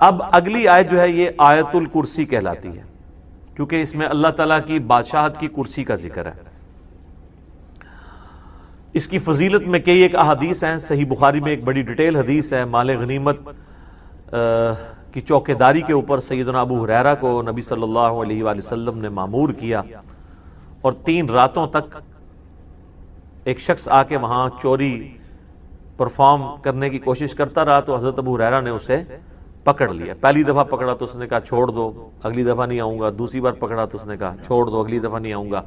اب اگلی آیت جو ہے یہ آیت الکرسی کہلاتی ہے، کیونکہ اس میں اللہ تعالیٰ کی بادشاہت کی کرسی کا ذکر ہے۔ اس کی فضیلت میں کئی ایک احادیث ہیں، صحیح بخاری میں ایک بڑی ڈیٹیل حدیث ہے، مال غنیمت کی چوکیداری کے اوپر سیدنا ابو ہریرہ کو نبی صلی اللہ علیہ وآلہ وسلم نے مامور کیا، اور 3 راتوں تک ایک شخص آ کے وہاں چوری پرفارم کرنے کی کوشش کرتا رہا، تو حضرت ابو ہریرہ نے اسے پکڑ لیا۔ پہلی دفعہ پکڑا تو اس نے کہا چھوڑ دو، اگلی دفعہ نہیں آؤں گا۔ دوسری بار پکڑا تو اس نے کہا چھوڑ دو، اگلی دفعہ نہیں آؤں گا۔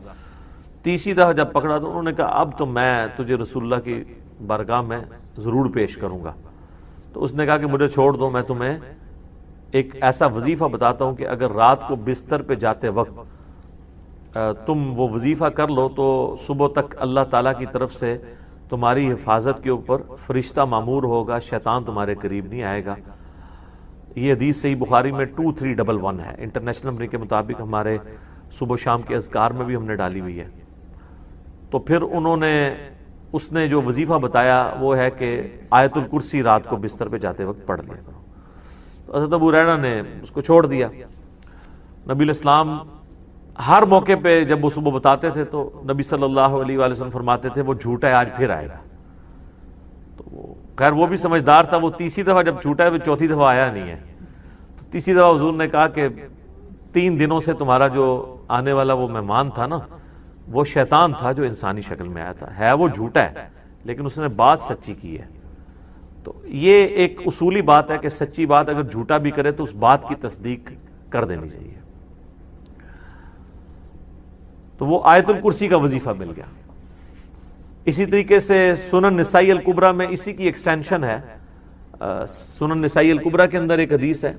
تیسری دفعہ جب پکڑا تو انہوں نے کہا اب تو میں تجھے رسول اللہ کی بارگاہ میں ضرور پیش کروں گا۔ تو اس نے کہا کہ مجھے چھوڑ دو، میں تمہیں ایک ایسا وظیفہ بتاتا ہوں کہ اگر رات کو بستر پہ جاتے وقت تم وہ وظیفہ کر لو تو صبح تک اللہ تعالیٰ کی طرف سے تمہاری حفاظت کے اوپر فرشتہ مامور ہوگا، شیطان تمہارے قریب نہیں آئے گا۔ یہ حدیث صحیح بخاری میں 2311 ہے، انٹرنیشنل نمبر کے مطابق ہمارے صبح و شام کے اذکار میں بھی ہم نے ڈالی ہوئی ہے۔ تو پھر اس نے جو وظیفہ بتایا وہ ہے کہ آیت الکرسی رات کو بستر پہ جاتے وقت پڑھ لیا کرو۔ تو حضرت ابو ہریرہ نے اس کو چھوڑ دیا۔ نبی علیہ السلام ہر موقع پہ جب وہ صبح بتاتے تھے تو نبی صلی اللہ علیہ وآلہ وسلم فرماتے تھے وہ جھوٹا ہے، آج پھر آئے گا۔ تو خیر وہ بھی سمجھدار تھا، وہ تیسری دفعہ جب جھوٹا ہے وہ چوتھی دفعہ آیا نہیں ہے۔ تو تیسری دفعہ حضور نے کہا کہ 3 دنوں سے تمہارا جو آنے والا وہ مہمان تھا نا، وہ شیطان تھا جو انسانی شکل میں آیا تھا، ہے وہ جھوٹا ہے لیکن اس نے بات سچی کی ہے۔ تو یہ ایک اصولی بات ہے کہ سچی بات اگر جھوٹا بھی کرے تو اس بات کی تصدیق کر دینی چاہیے۔ تو وہ آیت الکرسی کا وظیفہ مل گیا۔ اسی طریقے سے سنن نسائی الکبریٰ میں اسی کی ایکسٹینشن ہے۔ سنن نسائی الکبریٰ کے اندر ایک حدیث ہے،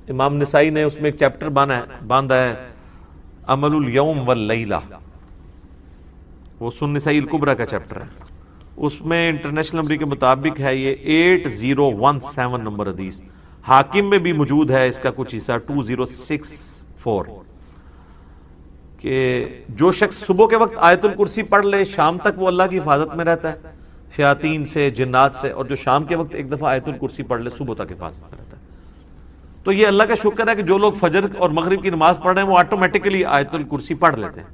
امام نسائی نے اس میں ایک چیپٹر باندھا ہے عمل الیوم واللیلہ، وہ سنن نسائی الکبریٰ کا چیپٹر ہے۔ اس میں انٹرنیشنل نمبر کے مطابق ہے یہ 8017 نمبر حدیث، حاکم میں بھی موجود ہے اس کا کچھ حصہ 2064، کہ جو شخص صبح کے وقت آیت الکرسی پڑھ لے شام تک وہ اللہ کی حفاظت میں رہتا ہے شیاطین سے، جنات سے، اور جو شام کے وقت ایک دفعہ آیت الکرسی پڑھ لے صبح تک حفاظت میں رہتا ہے۔ تو یہ اللہ کا شکر ہے کہ جو لوگ فجر اور مغرب کی نماز پڑھ رہے ہیں وہ آٹومیٹکلی آیت الکرسی پڑھ لیتے ہیں۔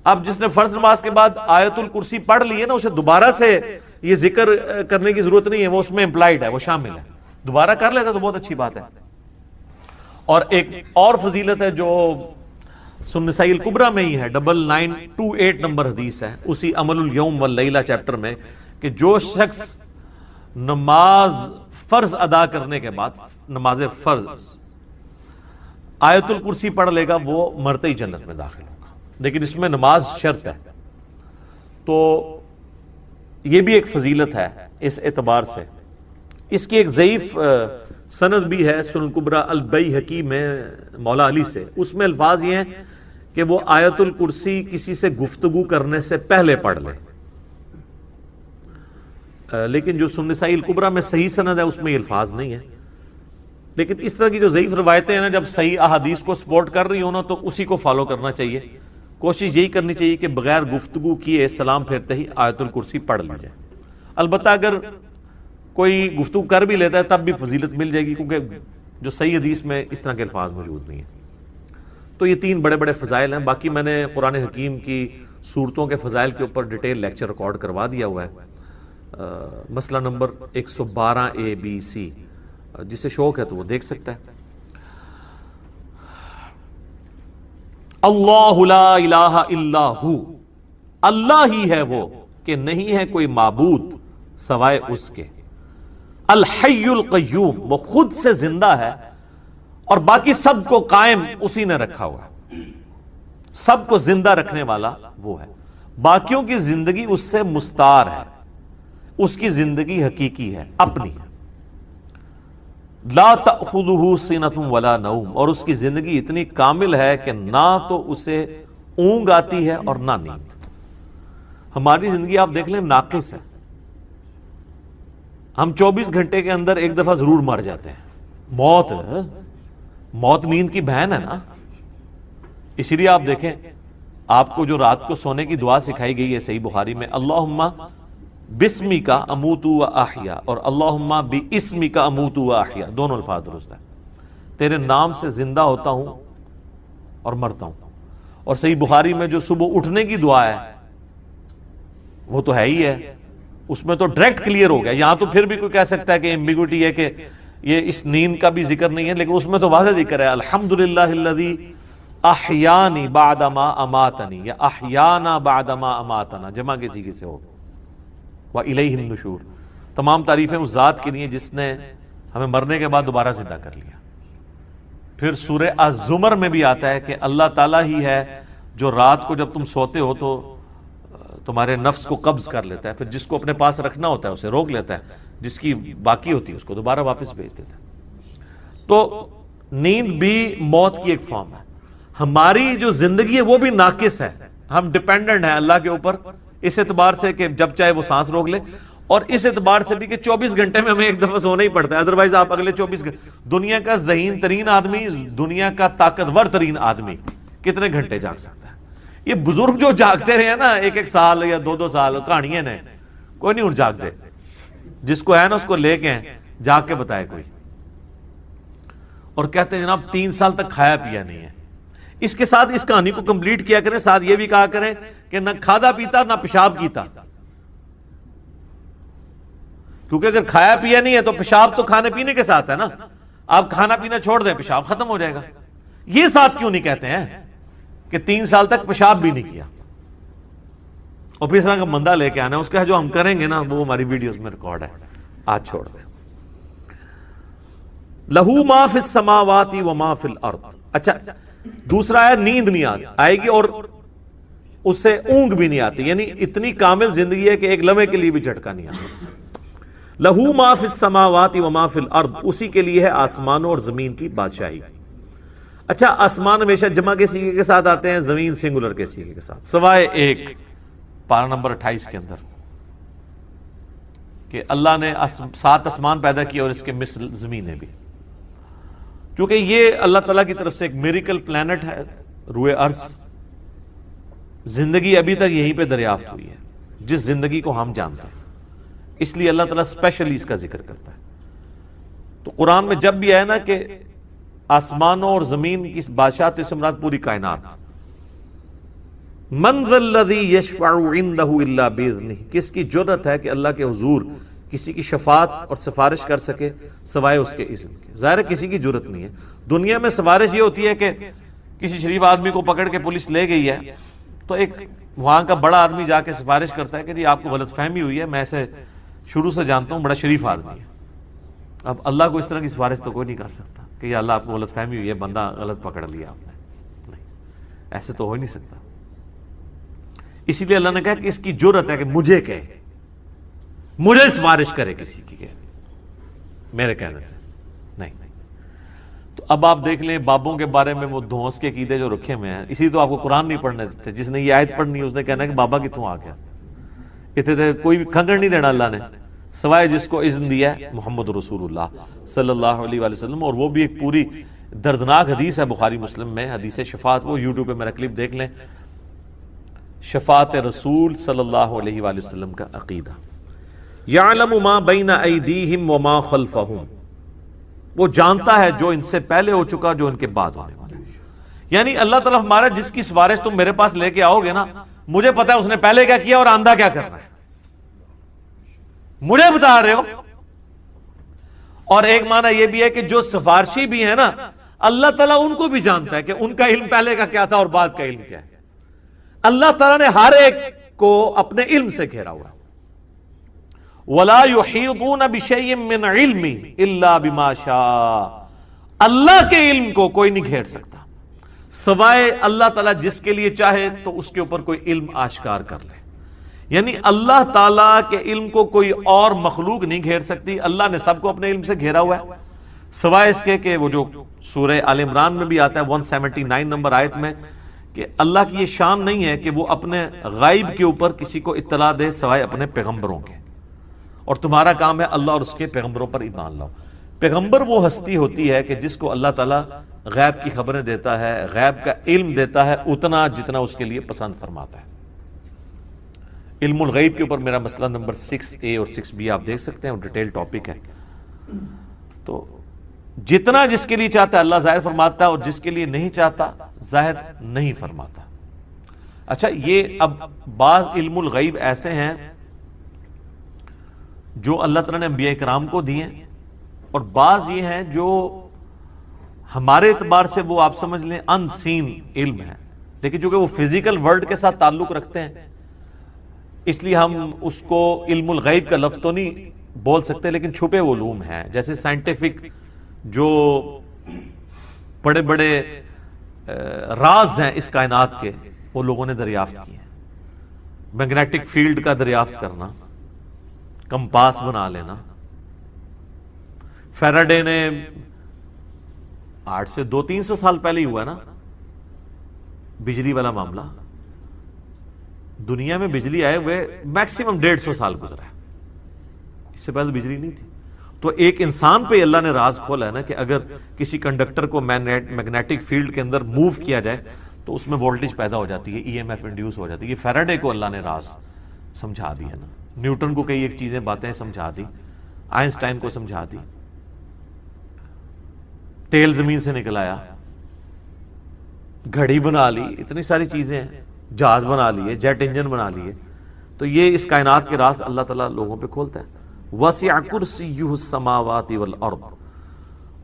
اب جس نے فرض نماز کے بعد آیت الکرسی پڑھ لی ہے نا، اسے دوبارہ سے یہ ذکر کرنے کی ضرورت نہیں ہے، وہ اس میں امپلائڈ ہے، وہ شامل ہے، دوبارہ کر لیتا تو بہت اچھی بات ہے۔ اور ایک اور فضیلت ہے جو سنن نسائی الکبریٰ میں ہی ہے، 9928 نمبر حدیث ہے اسی عمل الیوم واللیلہ چیپٹر میں، کہ جو شخص نماز فرض ادا کرنے کے بعد، نماز فرض آیت الکرسی پڑھ لے گا وہ مرتے ہی جنت میں داخل ہوگا، لیکن اس میں نماز شرط ہے۔ تو یہ بھی ایک فضیلت ہے اس اعتبار سے۔ اس کی ایک ضعیف سند بھی ہے سنن کبریٰ البیہقی میں مولا علی سے، اس میں الفاظ یہ ہیں کہ وہ آیت الکرسی کسی سے گفتگو کرنے سے پہلے پڑھ لے، لیکن جو سنن نسائی الکبریٰ میں صحیح سند ہے اس میں یہ الفاظ نہیں ہے۔ لیکن اس طرح کی جو ضعیف روایتیں ہیں نا، جب صحیح احادیث کو سپورٹ کر رہی ہوں نا تو اسی کو فالو کرنا چاہیے، کوشش یہی کرنی چاہیے کہ بغیر گفتگو کیے سلام پھیرتے ہی آیت الکرسی پڑھ لی جائے۔ البتہ اگر کوئی گفتگو کر بھی لیتا ہے تب بھی فضیلت مل جائے گی، کیونکہ جو صحیح حدیث میں اس طرح کے الفاظ موجود نہیں ہیں۔ تو یہ 3 بڑے بڑے فضائل ہیں۔ باقی میں نے قرآن حکیم کی صورتوں کے فضائل کے اوپر ڈیٹیل لیکچر ریکارڈ کروا دیا ہوا ہے، مسئلہ نمبر 112 ABC، جسے شوق ہے تو وہ دیکھ سکتا ہے۔ اللہ لا الہ الا ہو، اللہ ہی ہے وہ کہ نہیں ہے کوئی معبود سوائے اس کے۔ الحی القیوم، وہ خود سے زندہ ہے اور باقی سب کو قائم اسی نے رکھا ہوا ہے، سب کو زندہ رکھنے والا وہ ہے، باقیوں کی زندگی اس سے مستعار ہے، اس کی زندگی حقیقی ہے، اپنی ہے۔ لا تأخذہ سنۃ ولا نوم، اور اس کی زندگی اتنی کامل ہے کہ نہ تو اسے اونگ آتی ہے اور نہ نیند۔ ہماری زندگی آپ دیکھ لیں ناقص ہے، ہم 24 گھنٹے کے اندر ایک دفعہ ضرور مر جاتے ہیں۔ موت نیند کی بہن ہے نا، اسی لیے آپ دیکھیں آپ کو جو رات کو سونے کی دعا سکھائی گئی ہے صحیح بخاری میں، اللہم بسمی کا اموت و احیا اور اللہم باسمی کا اموت و احیا، دونوں الفاظ درست ہیں. تیرے نام سے زندہ ہوتا ہوں اور مرتا ہوں. اور صحیح بخاری میں جو صبح اٹھنے کی دعا ہے وہ تو ہے ہی ہے، اس میں تو ڈائریکٹ کلیئر ہو گیا. یہاں تو پھر بھی کوئی کہہ سکتا ہے کہ ایمبیگوٹی ہے کہ یہ اس نیند کا بھی ذکر نہیں ہے، لیکن اس میں تو واضح ذکر ہے الحمدللہ الذی احیانی بعد ما اماتنی، یا احیانا بعد ما اماتنا، جمع کے سیغے سے ہو، وَإِلَيْهِ النُّشُورُ. تمام تعریفیں اس ذات کے لیے جس نے ہمیں مرنے کے بعد دوبارہ زندہ کر لیا. پھر سورہ الزمر میں بھی آتا ہے کہ اللہ تعالیٰ ہی ہے جو رات کو جب تم سوتے ہو تو تمہارے نفس کو قبض کر لیتا ہے، پھر جس کو اپنے پاس رکھنا ہوتا ہے اسے روک لیتا ہے، جس کی باقی ہوتی ہے اس کو دوبارہ واپس بھیج دیتا ہے. تو نیند بھی موت کی ایک فارم ہے. ہماری جو زندگی ہے وہ بھی ناقص ہے، ہم ڈیپینڈنٹ ہیں اللہ کے اوپر اس اعتبار سے کہ جب چاہے وہ سانس روک لے، اور اس اعتبار سے بھی کہ 24 گھنٹے میں ہمیں ایک دفعہ سونا ہی پڑتا ہے، ادروائز آپ اگلے 24 گھنٹے. دنیا کا ذہین ترین آدمی، دنیا کا طاقتور ترین آدمی کتنے گھنٹے جاگ سکتا ہے؟ یہ بزرگ جو جاگتے رہے ہیں نا 1-1 سال یا 2-2 سال، کہانیاں نے، کوئی نہیں اٹھ جاگتے. جس کو ہے نا اس کو لے کے جاگ کے بتائے کوئی. اور کہتے ہیں جناب 3 سال تک کھایا پیا نہیں ہے. اس کے ساتھ اس کہانی کو کمپلیٹ کیا کریں، ساتھ یہ بھی کہا کریں کہ نہ کھادا پیتا نہ پیشاب کیتا، کیونکہ اگر کھایا پیا نہیں ہے تو پیشاب تو کھانے پینے کے ساتھ ہے نا. آپ کھانا پینا چھوڑ دیں پیشاب ختم ہو جائے گا. یہ ساتھ کیوں نہیں کہتے ہیں کہ 3 سال تک پیشاب بھی نہیں کیا، اور پھر اس طرح کا بندہ لے کے آنا اس کا جو ہم کریں گے نا وہ ہماری ویڈیوز میں ریکارڈ ہے، آج چھوڑ دیں. لہو ما فی السماوات و ما فی الارض. اچھا دوسرا ہے نیند نہیں آئے گی اور اس سے اونگ بھی نہیں آتی، یعنی اتنی کامل زندگی ہے کہ ایک لمحے کے لیے بھی جھٹکا نہیں آتا. لہو ما فی السماوات و ما فی الارض، اسی کے لیے ہے آسمانوں اور زمین کی بادشاہی. اچھا آسمان ہمیشہ جمع کے سیغے کے ساتھ آتے ہیں، زمین سنگولر کے سیغے کے ساتھ، سوائے ایک پارہ نمبر 28 کے اندر کہ اللہ نے 7 آسمان پیدا کیا اور اس کے مثل زمینیں بھی. چونکہ یہ اللہ تعالیٰ کی طرف سے ایک میریکل پلانٹ ہے روئے ارض، زندگی ابھی تک یہیں پہ دریافت ہوئی ہے جس زندگی کو ہم جانتے ہیں، اس لیے اللہ تعالیٰ اسپیشلی اس کا ذکر کرتا ہے. تو قرآن میں جب بھی آئے نا کہ آسمانوں اور زمین کی بادشاہت سے مراد پوری کائنات. من ذا الذی یشفع عنده الا باذنہ، کس کی جرأت ہے کہ اللہ کے حضور کسی کی شفاعت اور سفارش کر سکے سوائے اس کے اذن کے؟ ظاہر ہے کسی کی جرأت نہیں ہے. دنیا میں سفارش یہ ہوتی ہے کہ کسی شریف آدمی کو پکڑ کے پولیس لے گئی ہے تو ایک وہاں کا بڑا آدمی جا کے سفارش کرتا ہے کہ جی آپ کو غلط فہمی ہوئی ہے، میں اسے شروع سے جانتا ہوں، بڑا شریف آدمی ہے. اب اللہ کو اس طرح کی سفارش تو کوئی نہیں کر سکتا کہ یا اللہ آپ کو غلط فہمی ہوئی ہے، بندہ غلط پکڑ لیا آپ نے، نہیں، ایسے تو ہو نہیں سکتا. اسی لیے اللہ نے کہا کہ اس کی جرأت ہے کہ مجھے کہے، مجھے سفارش کرے کسی کی، کہ میرے کہنے سے نہیں. تو اب آپ دیکھ لیں بابوں کے بارے میں وہ دھونس کے عقیدے جو رکھے ہوئے ہیں، اسی تو آپ کو قرآن نہیں پڑھنے دیتے. جس نے یہ آیت پڑھنی ہے اس نے کہنا ہے کہ بابا کتوں آ گیا. اتنے کوئی بھی کھنگڑ نہیں دینا اللہ نے سوائے جس کو اذن دیا ہے محمد رسول اللہ صلی اللہ علیہ وآلہ وسلم. اور وہ بھی ایک پوری دردناک حدیث ہے بخاری مسلم میں، حدیث شفاعت، وہ یوٹیوب پہ میرا کلپ دیکھ لیں. شفاعت رسول صلی اللہ علیہ وآلہ وسلم کا عقیدہ. یعلم ما بین ایدیہم وما خلفہم، وہ جانتا ہے جو ان سے پہلے ہو چکا جو ان کے بعد ہونے والا. یعنی اللہ تعالیٰ ہمارا جس کی سفارش تم میرے پاس لے کے آؤ گے نا، مجھے پتا ہے اس نے پہلے کیا کیا اور آندہ کیا کرنا ہے، مجھے بتا رہے ہو. اور ایک معنی یہ بھی ہے کہ جو سفارشی بھی ہے نا، اللہ تعالیٰ ان کو بھی جانتا ہے کہ ان کا علم پہلے کا کیا تھا اور بعد کا علم کیا ہے. اللہ تعالیٰ نے ہر ایک کو اپنے علم سے گھیرا ہوا. وَلَا يُحِيطُونَ بِشَيْءٍ مِّنْ عِلْمِهِ إِلَّا بِمَا شَاءَ، اللہ کے علم کو کوئی نہیں گھیر سکتا سوائے اللہ تعالیٰ جس کے لیے چاہے تو اس کے اوپر کوئی علم آشکار کر لے. یعنی اللہ تعالیٰ کے علم کو کوئی اور مخلوق نہیں گھیر سکتی. اللہ نے سب کو اپنے علم سے گھیرا ہوا ہے سوائے اس کے کہ وہ جو سورہ آل عمران میں بھی آتا ہے 179 نمبر آیت میں کہ اللہ کی یہ شان نہیں ہے کہ وہ اپنے غائب کے اوپر کسی کو اطلاع دے سوائے اپنے پیغمبروں کے، اور تمہارا کام ہے اللہ اور اس کے پیغمبروں پر ایمان لاؤ. پیغمبر وہ ہستی ہوتی ہے کہ جس کو اللہ تعالیٰ غیب کی خبریں دیتا ہے، غیب کا علم دیتا ہے اتنا جتنا اس کے لیے پسند فرماتا ہے. علم الغیب کے اوپر میرا مسئلہ نمبر 6A اور 6B آپ دیکھ سکتے ہیں، ڈیٹیل ٹاپک ہے. تو جتنا جس کے لیے چاہتا ہے اللہ ظاہر فرماتا ہے، اور جس کے لیے نہیں چاہتا ظاہر نہیں فرماتا. اچھا، یہ اب بعض علم الغیب ایسے ہیں جو اللہ تعالیٰ نے انبیاء کرام کو دیے، اور بعض یہ ہیں جو ہمارے اعتبار سے وہ آپ سمجھ لیں ان سین علم ہے، لیکن چونکہ وہ فزیکل ورلڈ کے ساتھ تعلق رکھتے ہیں اس لیے ہم اس کو علم الغیب کا لفظ تو نہیں بول سکتے، لیکن چھپے علوم ہیں. جیسے سائنٹیفک جو بڑے بڑے راز ہیں اس کائنات کے، وہ لوگوں نے دریافت کیے ہیں. میگنیٹک فیلڈ کا دریافت کرنا، کمپاس بنا لینا. فیراڈے نے 8 سے 200-300 سال پہلے ہی ہوا ہے نا بجلی والا معاملہ. دنیا میں بجلی آئے ہوئے میکسیمم 150 سال گزرا ہے، اس سے پہلے بجلی نہیں تھی. تو ایک انسان پہ اللہ نے راز کھولا ہے نا کہ اگر کسی کنڈکٹر کو میگنیٹک فیلڈ کے اندر موو کیا جائے تو اس میں وولٹیج پیدا ہو جاتی ہے، EMF انڈیوس ہو جاتی ہے. یہ فیراڈے کو اللہ نے راز سمجھا دی ہے نا. نیوٹن کو کئی ایک چیزیں باتیں سمجھا دی، آئنسٹائن کو سمجھا دی. تیل زمین سے نکل آیا، گھڑی بنا لی، اتنی ساری چیزیں ہیں، جہاز بنا لیے، جیٹ انجن بنا لیے. تو یہ اس کائنات کے راز اللہ تعالیٰ لوگوں پہ کھولتا ہے. وسع کرسیہ السماوات والارض،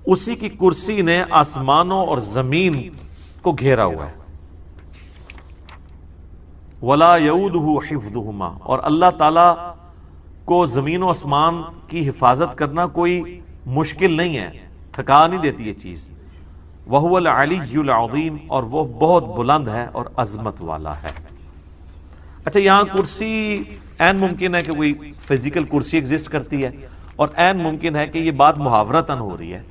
اسی کی کرسی نے آسمانوں اور زمین کو گھیرا ہوا ہے. ولا یؤودہ حفظہما، اور اللہ تعالیٰ کو زمین و آسمان کی حفاظت کرنا کوئی مشکل نہیں ہے، تھکا نہیں دیتی یہ چیز. وہو العلی العظیم، اور وہ بہت بلند ہے اور عظمت والا ہے. اچھا، یہاں کرسی عین ممکن ہے کہ کوئی فزیکل کرسی ایگزسٹ کرتی ہے، اور عین ممکن ہے کہ یہ بات محاورتاً ہو رہی ہے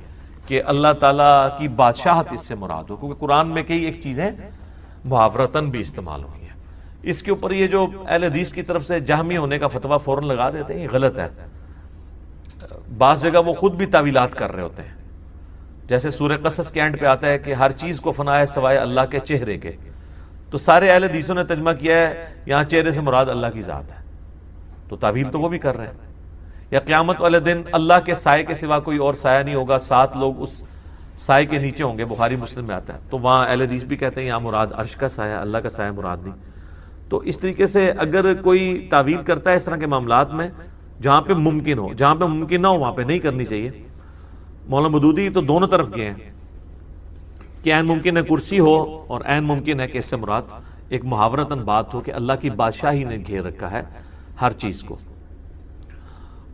کہ اللہ تعالیٰ کی بادشاہت اس سے مراد ہو، کیونکہ قرآن میں کئی ایک چیزیں محاورتاً بھی استعمال ہوئی ہیں. اس کے اوپر یہ جو اہل حدیث کی طرف سے جہمی ہونے کا فتویٰ فوراً لگا دیتے ہیں، یہ غلط ہے. بعض جگہ وہ خود بھی تعویلات کر رہے ہوتے ہیں. جیسے سورہ قصص کے اینڈ پہ آتا ہے کہ ہر چیز کو فنا ہے سوائے اللہ کے چہرے کے. تو سارے اہل حدیثوں نے ترجمہ کیا ہے یہاں چہرے سے مراد اللہ کی ذات ہے، تو تعویل تو وہ بھی کر رہے ہیں. یا قیامت والے دن اللہ کے سائے کے سوا کوئی اور سایہ نہیں ہوگا، 7 لوگ اس سائے کے نیچے ہوں گے، بخاری مسلم میں آتا ہے. تو وہاں اہل حدیث بھی کہتے ہیں یہاں مراد عرش کا سایہ، اللہ کا سایہ مراد نہیں. تو اس طریقے سے اگر کوئی تعویل کرتا ہے اس طرح کے معاملات میں، جہاں پہ ممکن ہو، جہاں پہ ممکن نہ ہو وہاں پہ نہیں کرنی چاہیے. مولانا مودودی تو دونوں طرف گئے ہیں کہ عین ممکن ہے کرسی ہو، اور عین ممکن ہے کہ اس سے مراد ایک محاورتاً بات ہو کہ اللہ کی بادشاہی نے گھیر رکھا ہے ہر چیز کو.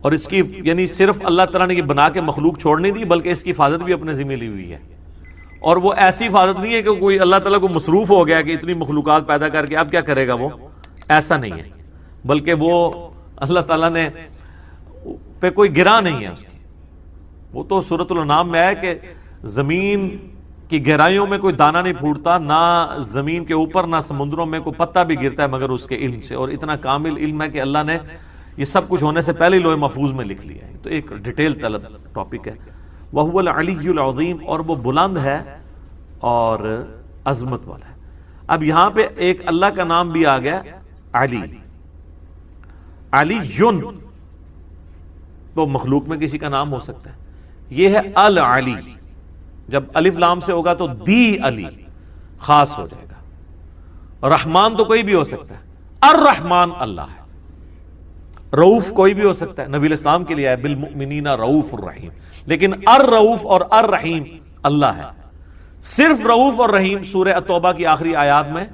اور اس کی یعنی صرف اللہ تعالیٰ نے یہ بنا کے مخلوق چھوڑ نہیں دی، بلکہ اس کی حفاظت بھی اپنے ذمہ لی ہوئی ہے. اور وہ ایسی حفاظت نہیں ہے کہ کوئی اللہ تعالیٰ کو مصروف ہو گیا کہ اتنی مخلوقات پیدا کر کے اب کیا کرے گا وہ، ایسا نہیں ہے. بلکہ وہ اللہ تعالیٰ نے پہ کوئی گرا نہیں ہے اس کی. وہ تو سورۃ الانعام میں ہے کہ زمین کی گہرائیوں میں کوئی دانہ نہیں پھوٹتا، نہ زمین کے اوپر نہ سمندروں میں کوئی پتا بھی گرتا ہے مگر اس کے علم سے. اور اتنا کامل علم ہے کہ اللہ نے یہ سب کچھ ہونے سے پہلے لوح محفوظ میں لکھ لیا ہے. تو ایک ڈیٹیل طلب ٹاپک ہے. وَهُوَ الْعَلِيُّ الْعَظِيمُ، اور وہ بلند ہے اور عظمت والا ہے. اب یہاں پہ ایک اللہ کا نام بھی آ گیا علی. علی یون تو مخلوق میں کسی کا نام ہو سکتا ہے. یہ ہے العلی، جب الف لام سے ہوگا تو دی علی خاص ہو جائے گا. رحمان تو کوئی بھی ہو سکتا ہے، الرحمان اللہ ہے. رؤوف کوئی بھی ہو سکتا ہے، نبی الاسلام کے لیے ہے بالمؤمنین رؤوف الرحیم. لیکن الرؤوف اور الرحیم اللہ ہے. صرف رؤوف اور رحیم سورہ التوبہ کی آخری آیات میں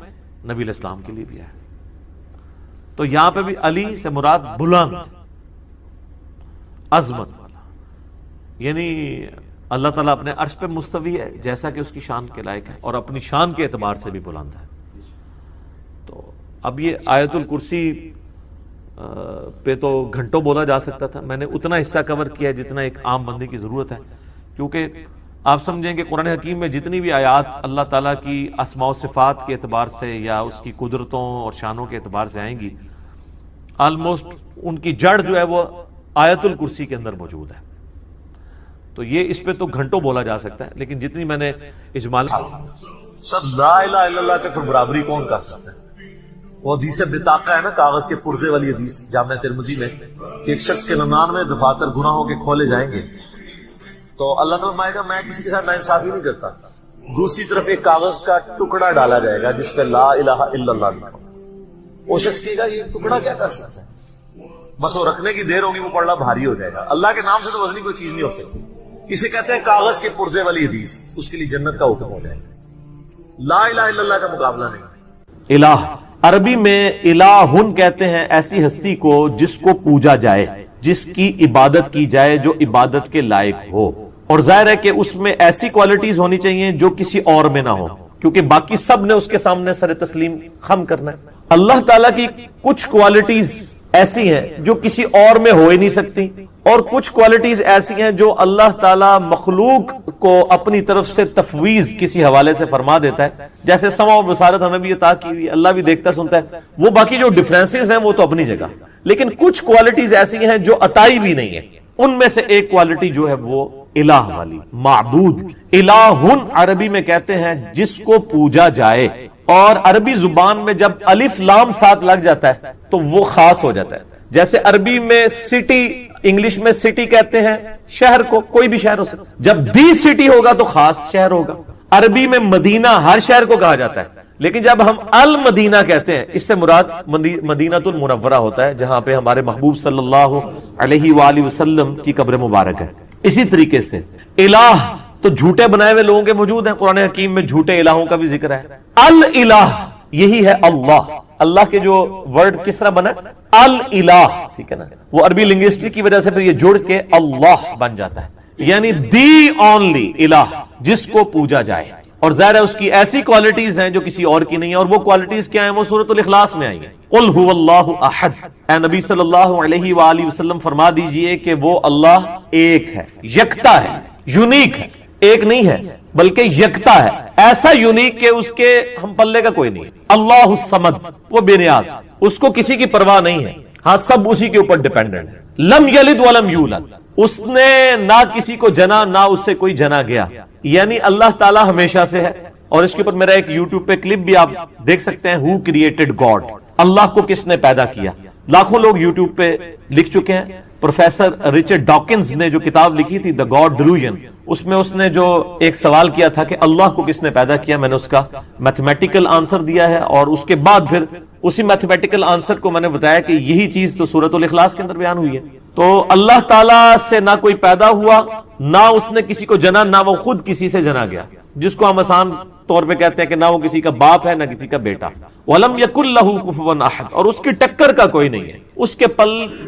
نبی الاسلام کے لیے بھی ہے. تو یہاں پہ بھی علی سے مراد بلند، عظمت والا، یعنی اللہ تعالیٰ اپنے عرش پہ مستوی ہے جیسا کہ اس کی شان کے لائق ہے، اور اپنی شان کے اعتبار سے بھی بلند ہے. تو اب یہ آیت الکرسی پہ تو گھنٹوں بولا جا سکتا تھا. میں نے اتنا حصہ کور کیا جتنا ایک عام بندے کی ضرورت ہے، کیونکہ آپ سمجھیں کہ قرآن حکیم میں جتنی بھی آیات اللہ تعالیٰ کی اسماء و صفات کے اعتبار سے یا اس کی قدرتوں اور شانوں کے اعتبار سے آئیں گی، آلموسٹ ان کی جڑ جو ہے وہ آیت الکرسی کے اندر موجود ہے. تو یہ اس پہ تو گھنٹوں بولا جا سکتا ہے، لیکن جتنی میں نے اجمال سب لا الہ الا اللہ کے پھر برابری کون کر سکتا ہے؟ وہ حدیث بطاقہ ہے نا، کاغذ کے پرزے والی حدیث جامع ترمذی میں، ایک شخص کے 99 دفاتر گناہوں کے کھولے جائیں گے تو اللہ تعالیٰ فرمائے گا میں کسی کے ساتھ ناانصافی نہیں کرتا. دوسری طرف ایک کاغذ کا ٹکڑا ڈالا جائے گا جس پہ لا الہ الا اللہ لکھا. وہ شخص کہے گا یہ ٹکڑا کیا کر سکتا ہے، بس وہ رکھنے کی دیر ہوگی وہ پڑھنا بھاری ہو جائے گا. اللہ کے نام سے تو وزنی کوئی چیز نہیں ہو سکتی. اسے کہتے ہیں کاغذ کے پرزے والی حدیث. اس کے لیے جنت کا حکم ہو جائے گا. لا الہ الا اللہ کا مقابلہ نہیں. الہ عربی میں الہن کہتے ہیں ایسی ہستی کو جس کو پوجا جائے، جس کی عبادت کی جائے، جو عبادت کے لائق ہو. اور ظاہر ہے کہ اس میں ایسی کوالٹیز ہونی چاہیے جو کسی اور میں نہ ہو، کیونکہ باقی سب نے اس کے سامنے سر تسلیم خم کرنا ہے. اللہ تعالیٰ کی کچھ کوالٹیز ایسی ہیں جو کسی اور میں ہو ہی نہیں سکتی، اور کچھ کوالٹیز ایسی ہیں جو اللہ تعالیٰ مخلوق کو اپنی طرف سے تفویض کسی حوالے سے فرما دیتا ہے. جیسے سمع و بصارت ہمیں بھی عطا کی ہوئی، اللہ بھی دیکھتا سنتا ہے. وہ باقی جو ڈفرینسز ہیں وہ تو اپنی جگہ، لیکن کچھ کوالٹیز ایسی ہیں جو عطائی بھی نہیں ہے. ان میں سے ایک کوالٹی جو ہے وہ الہ والی، معبود. الہن عربی میں کہتے ہیں جس کو پوجا جائے. اور عربی زبان میں جب الف لام ساتھ لگ جاتا ہے تو وہ خاص ہو جاتا ہے. جیسے عربی میں سٹی، انگلش میں سٹی کہتے ہیں شہر کو، کوئی بھی شہر ہو سکتا ہے. جب دی سٹی ہوگا تو خاص شہر ہوگا. عربی میں مدینہ ہر شہر کو کہا جاتا ہے، لیکن جب ہم المدینہ کہتے ہیں اس سے مراد مدینہ المنورہ ہوتا ہے، جہاں پہ ہمارے محبوب صلی اللہ علیہ وآلہ وسلم کی قبر مبارک ہے. اسی طریقے سے الہ تو جھوٹے بنائے ہوئے لوگوں کے موجود ہیں. قرآن حکیم میں جھوٹے الہوں کا بھی ذکر ہے. الالہ یہی ہے اللہ. اللہ کے جو ورڈ کس طرح بنا الالہ، ٹھیک ہے نا، وہ عربی لنگوسٹک کی وجہ سے پھر یہ جوڑ کے اللہ بن جاتا ہے، یعنی دی اونلی الہ، جس کو پوجا جائے. اور ظاہر ہے اس کی ایسی کوالٹیز ہیں جو کسی اور کی نہیں ہے. اور وہ کوالٹیز کیا ہیں؟ وہ سورۃ الاخلاص میں آئی ہیں. قل هو اللہ احد. اے نبی صلی اللہ علیہ وآلہ وسلم فرما دیجئے کہ وہ اللہ ایک ہے، یکتا ہے، یونیک ہے. ایک نہیں ہے بلکہ یکتا ہے، ایسا یونیک کہ اس کے ہم پلے کا کوئی نہیں. اللہ الصمد، وہ بے نیاز، اس کو کسی کی پرواہ نہیں ہے. ہاں سب اسی کے اوپر ڈیپینڈنٹ ہے. لم یلد ولم یولد، اس نے نہ کسی کو جنا نہ اس سے کوئی جنا گیا. یعنی اللہ تعالیٰ ہمیشہ سے ہے. اور اس کے اوپر میرا ایک یوٹیوب پہ کلپ بھی آپ دیکھ سکتے ہیں، ہو کریٹڈ گاڈ، اللہ کو کس نے پیدا کیا. لاکھوں لوگ یوٹیوب پہ لکھ چکے ہیں. پروفیسر رچرڈ ڈاکنز نے جو کتاب لکھی تھی دا گاڈ ڈیلوژن، اس میں اس نے جو ایک سوال کیا تھا کہ اللہ کو کس نے پیدا کیا، میں نے اس کا میتھمیٹیکل آنسر دیا ہے. اور اس کے بعد پھر اسی میتھمیٹیکل آنسر کو میں نے بتایا کہ یہی چیز تو سورۃ الاخلاص کے اندر بیان ہوئی ہے. تو اللہ تعالیٰ سے نہ کوئی پیدا ہوا، نہ اس نے کسی کو جنا، نہ وہ خود کسی سے جنا گیا، جس کو ہم آسان طور پہ کہتے ہیں کہ نہ وہ کسی کا باپ ہے نہ کسی کا بیٹا. وَلَمْ يَكُنْ لَهُ كُفُوًا أَحَدٌ، اور اس کی ٹکر کا کوئی نہیں ہے، اس کے